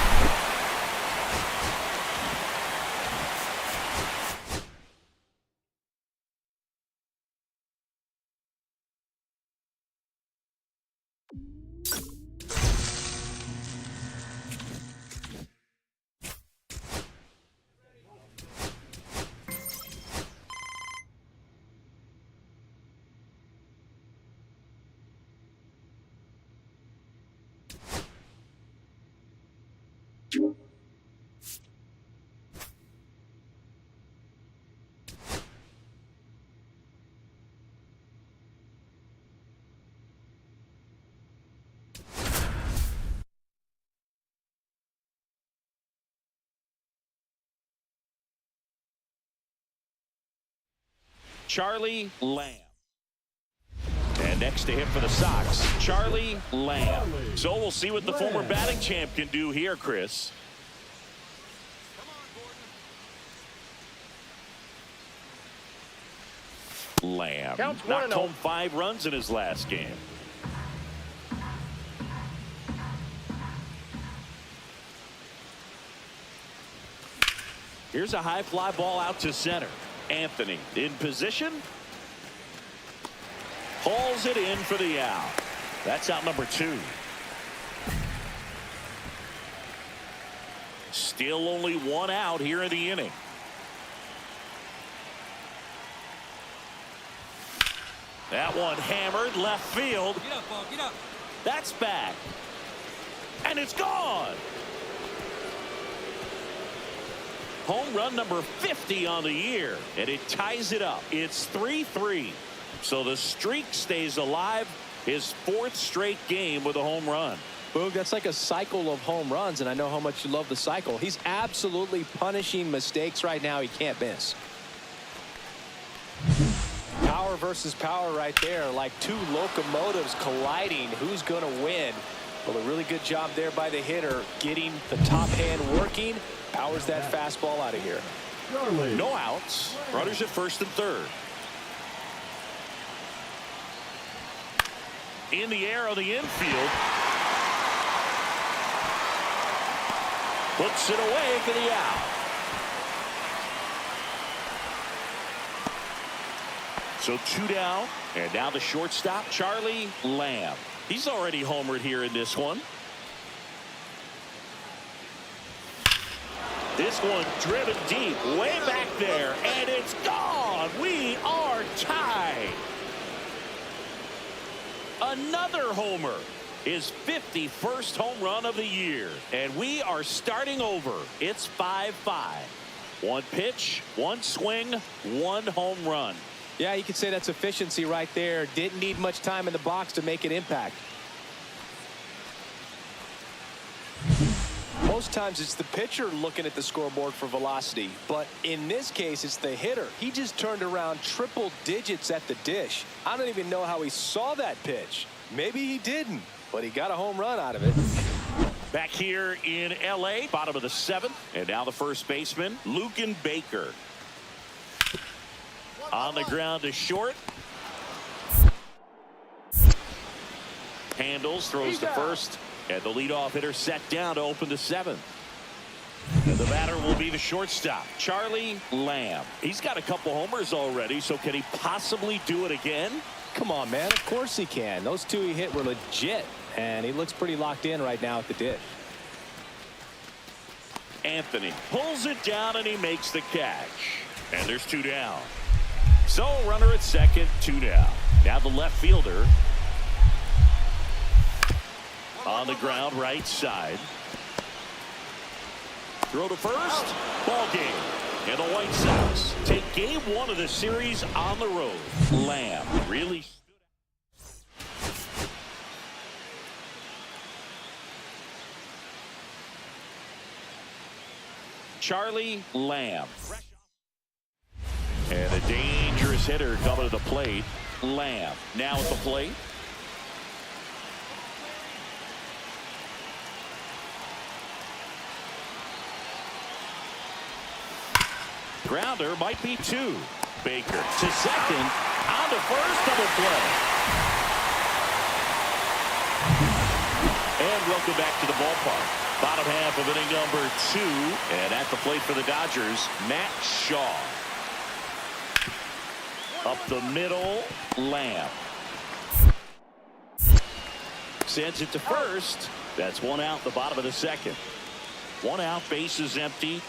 Charlie Lamb. And next to him for the Sox, Charlie Lamb. So we'll see what the former batting champ can do here, Chris. Lamb knocked home 5 runs in his last game. Here's a high fly ball out to center. Anthony in position. Hauls it in for the out. That's out number 2. Still only 1 out here in the inning. That one hammered left field. Get up, Paul, get up. That's back. And it's gone. Home run number 50 on the year, and it ties it up. It's 3-3. So the streak stays alive. His 4th straight game with a home run. Boog, that's like a cycle of home runs, and I know how much you love the cycle. He's absolutely punishing mistakes right now he can't miss. Power versus power right there, like 2 locomotives colliding. Who's going to win? Well, a really good job there by the hitter, getting the top hand working. Powers that fastball out of here. No outs. Runners at first and third. In the air on the infield. Puts it away for the out. So 2 down. And now the shortstop, Charlie Lamb. He's already homered here in this one. This one driven deep, way back there, and it's gone. We are tied. Another homer. His 51st home run of the year. And we are starting over. It's 5-5. 1 pitch, 1 swing, 1 home run. Yeah, you could say that's efficiency right there. Didn't need much time in the box to make an impact. Most times it's the pitcher looking at the scoreboard for velocity, but in this case it's the hitter. He just turned around triple digits at the dish. I don't even know how he saw that pitch. Maybe he didn't, but he got a home run out of it. Back here in LA, bottom of the 7th, and now the first baseman, Lucan Baker. On the ground to short. Handles, throws to first. And the leadoff hitter set down to open the 7th. And the batter will be the shortstop, Charlie Lamb. He's got a couple homers already, so can he possibly do it again? Come on, man. Of course he can. Those 2 he hit were legit, and he looks pretty locked in right now at the dish. Anthony pulls it down, and he makes the catch. And there's 2 down. So runner at second, 2 down. Now the left fielder. On the ground, right side. Throw to first. Ball game. And the White Sox take game 1 of the series on the road. Lamb really stood out. Charlie Lamb. And a dangerous Dodgers hitter coming to the plate. Lamb now at the plate. Grounder might be two. Baker to second. On to first. Double play. And welcome back to the ballpark. Bottom half of inning number 2. And at the plate for the Dodgers, Matt Shaw. Up the middle, Lamb. Sends it to first. That's one out, the bottom of the second. One out, bases empty.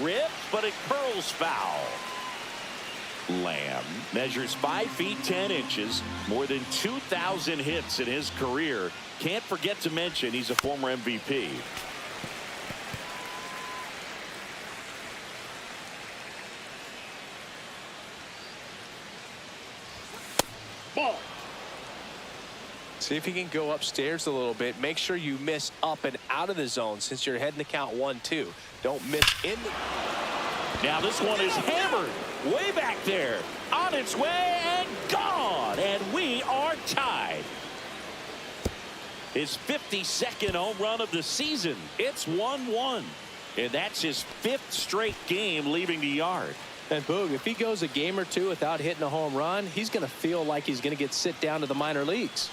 Rip, but it curls foul. Lamb measures 5 feet 10 inches, more than 2,000 hits in his career. Can't forget to mention he's a former MVP. Ball. See if he can go upstairs a little bit. Make sure you miss up and out of the zone since you're heading to count 1-2. Don't miss in. Now this one is hammered way back there. On its way and gone. And we are tied. His 52nd home run of the season. It's 1-1. And that's his 5th straight game leaving the yard. And Boog, if he goes a game or two without hitting a home run, he's going to feel like he's going to get sit down to the minor leagues.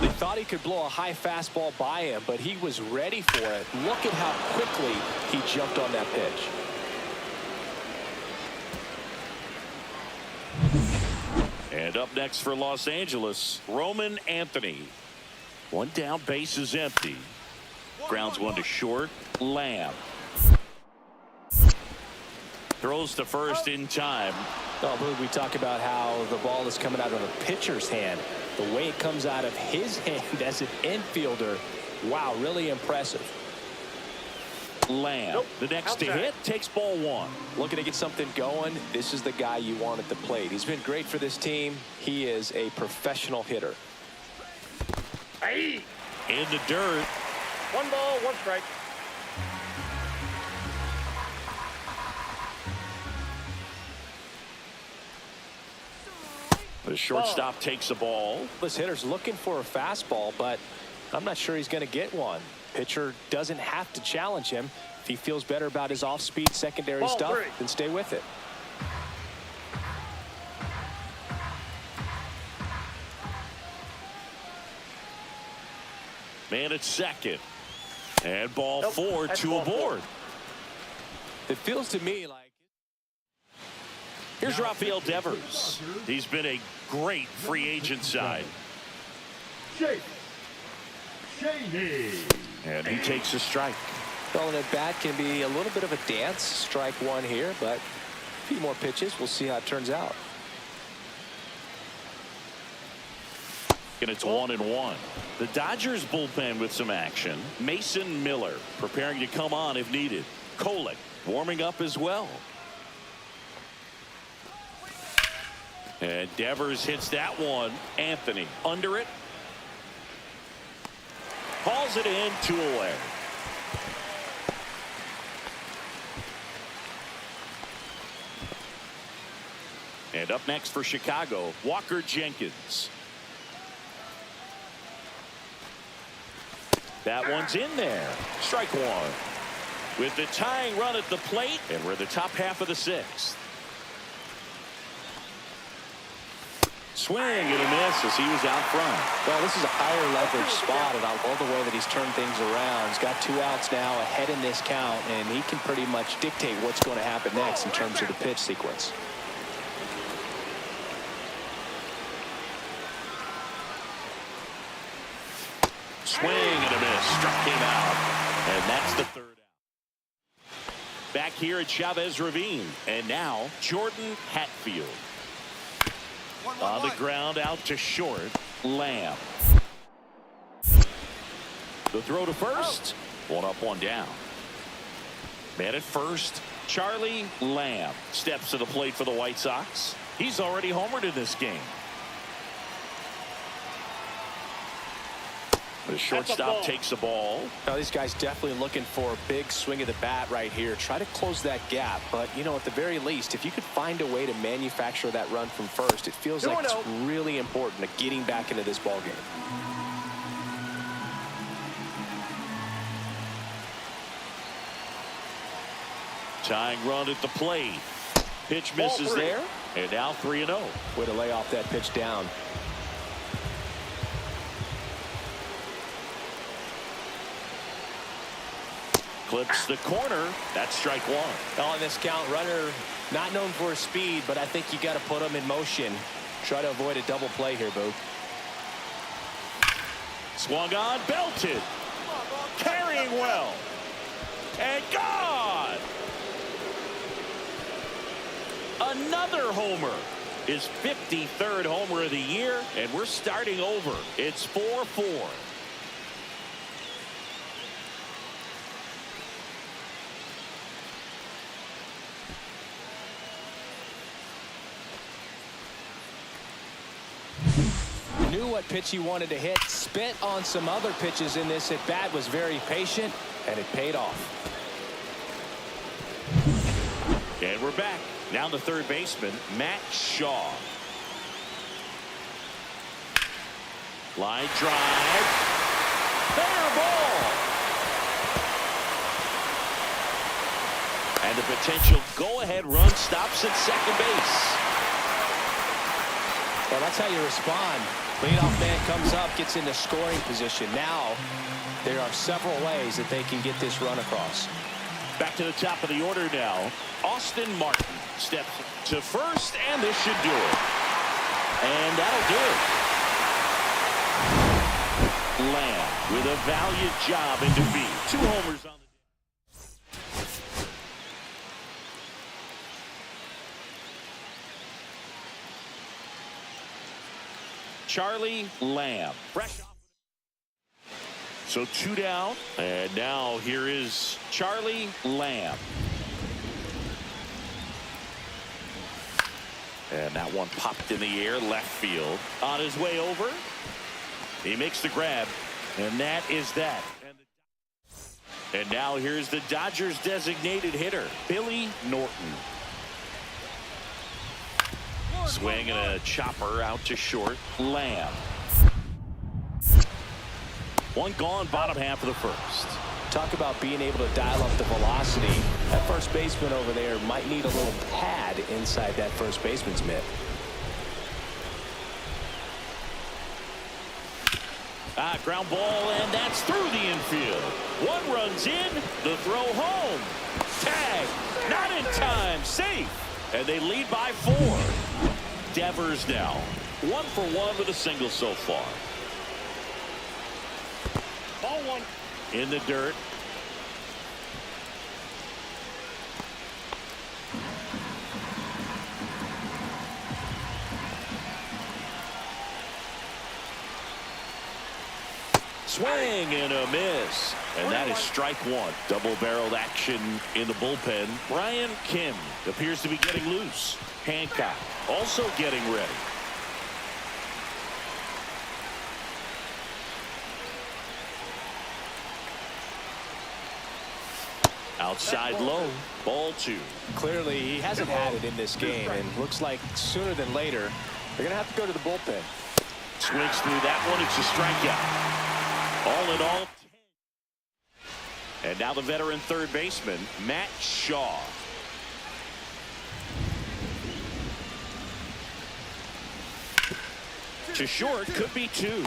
They thought he could blow a high fastball by him, but he was ready for it. Look at how quickly he jumped on that pitch. And up next for Los Angeles, Roman Anthony. One down, base is empty. Grounds one to short. Lamb throws to first in time. Oh, Boog, we talk about how the ball is coming out of a pitcher's hand. The way it comes out of his hand as an infielder, wow, really impressive. Lamb, the next to hit, takes ball 1. Looking to get something going. This is the guy you want at the plate. He's been great for this team. He is a professional hitter. In the dirt. 1 ball, 1 strike. The shortstop takes the ball. This hitter's looking for a fastball, but I'm not sure he's going to get one. Pitcher doesn't have to challenge him. If he feels better about his off-speed secondary stuff, then stay with it. Man at second. And ball 4, 2 aboard. It feels to me like... Here's Rafael Devers. He's been a great free agent side. Shaney. And he takes a strike. Throwing it back can be a little bit of a dance. Strike 1 here, but a few more pitches. We'll see how it turns out. And it's 1-1. The Dodgers bullpen with some action. Mason Miller preparing to come on if needed. Kolek warming up as well. And Devers hits that one. Anthony under it. Calls it in, 2 away. And up next for Chicago, Walker Jenkins. That one's in there. Strike 1. With the tying run at the plate, and we're the top half of the 6th. Swing and a miss as he was out front. Well, this is a higher leverage spot, and I love the way that he's turned things around. He's got 2 outs now ahead in this count, and he can pretty much dictate what's going to happen next in terms of the pitch sequence. Swing and a miss. Struck him out. And that's the 3rd out. Back here at Chavez Ravine. And now Jordan Hatfield. On the ground out to short. Lamb. The throw to first. 1 up, 1 down. Man at first. Charlie Lamb steps to the plate for the White Sox. He's already homered in this game. The shortstop takes the ball. Now, these guys definitely looking for a big swing of the bat right here. Try to close that gap. But, you know, at the very least, if you could find a way to manufacture that run from first, it feels like it's really important to getting back into this ball game. Tying run at the plate. Pitch misses there. And now 3-0. Way to lay off that pitch down. Clips the corner. That's strike one. On this count, runner not known for his speed, but I think you got to put him in motion. Try to avoid a double play here, Boo. Swung on, belted. Carrying well. And gone. Another homer. His 53rd homer of the year, and we're starting over. It's 4-4. Knew what pitch he wanted to hit. Spit on some other pitches in this at bat. Was very patient, and it paid off. And we're back. Now the third baseman, Matt Shaw. Line drive. Fair ball. And the potential go-ahead run stops at second base. Well, that's how you respond. Leadoff man comes up, gets into scoring position. Now, there are several ways that they can get this run across. Back to the top of the order now. Austin Martin steps to first, and this should do it. And that'll do it. Lamb with a valiant job in defeat. 2 homers on the Charlie Lamb. Fresh off. So 2 down, and now here is Charlie Lamb. And that one popped in the air, left field. On his way over, he makes the grab, and that is that. And now here's the Dodgers designated hitter, Billy Norton. Swing and a chopper out to short. Lamb. One gone, bottom half of the first. Talk about being able to dial up the velocity. That first baseman over there might need a little pad inside that first baseman's mitt. Ground ball, and that's through the infield. One runs in, the throw home. Tag, not in time, safe. And they lead by 4. Devers now 1 for 1 with a single so far. Ball 1 in the dirt. Swing and a miss. And that is strike 1. Double-barreled action in the bullpen. Brian Kim appears to be getting loose. Hancock also getting ready. Outside low. Ball 2. Clearly, he hasn't had it in this game, and looks like sooner than later, they're going to have to go to the bullpen. Swings through that one. It's a strikeout. All in all, 10. And now the veteran third baseman, Matt Shaw. To short, could be 2.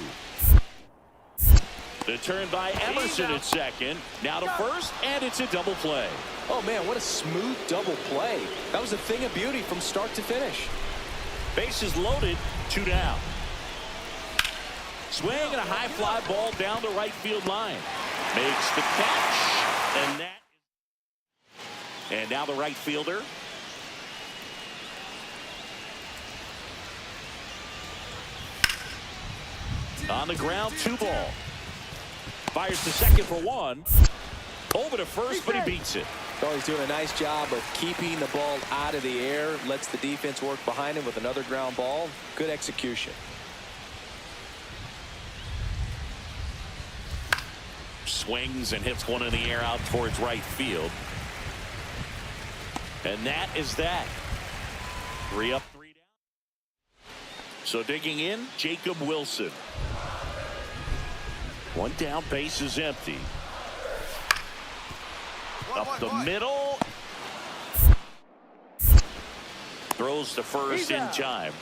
The turn by Emerson at second. Now to first, and it's a double play. Oh, man, what a smooth double play. That was a thing of beauty from start to finish. Bases loaded, 2 down. Swing and a high fly ball down the right field line. Makes the catch, and now the right fielder. On the ground, 2 ball. Fires to second for 1. Over to first, but he beats it. Oh, he's doing a nice job of keeping the ball out of the air. Lets the defense work behind him with another ground ball. Good execution. swings and hits one in the air out towards right field. And that is that. 3 up, 3 down. So digging in, Jacob Wilson. 1 down, base is empty. Up the middle. Throws to first in time.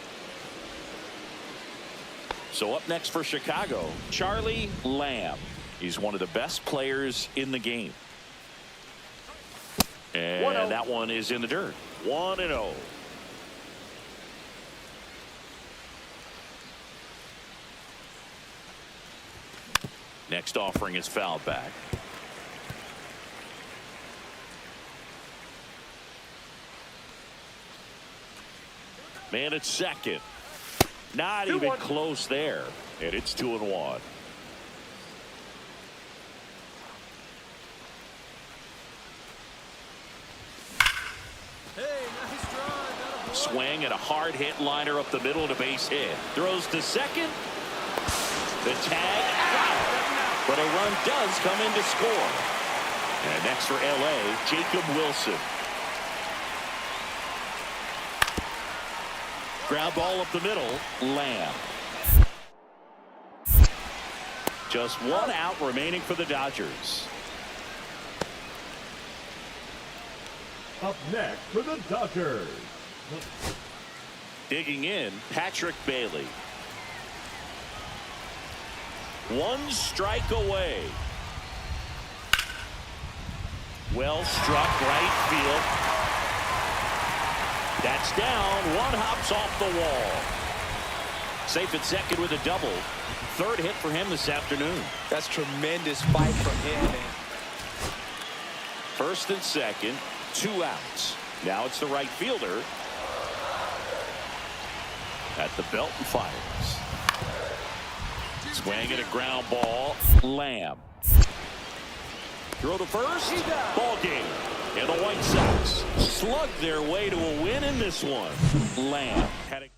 So up next for Chicago, Charlie Lamb. He's one of the best players in the game. And that one is in the dirt. 1-0. Next offering is fouled back. Man at second. Not even close there. And it's 2-1. Swing and a hard hit liner up the middle and a base hit. Throws to second. The tag out. But a run does come in to score. And next for LA, Jacob Wilson. Ground ball up the middle, Lamb. Just 1 out remaining for the Dodgers. Up next for the Dodgers. Digging in, Patrick Bailey. 1 strike away. Well struck right field. That's down. 1 hops off the wall. Safe at second with a double. 3rd hit for him this afternoon. That's tremendous fight from him, man. First and second, 2 outs. Now it's the right fielder. At the belt and fires. Swing at a ground ball. Lamb. Throw to first. Ball game. And the White Sox slug their way to a win in this one. Lamb had a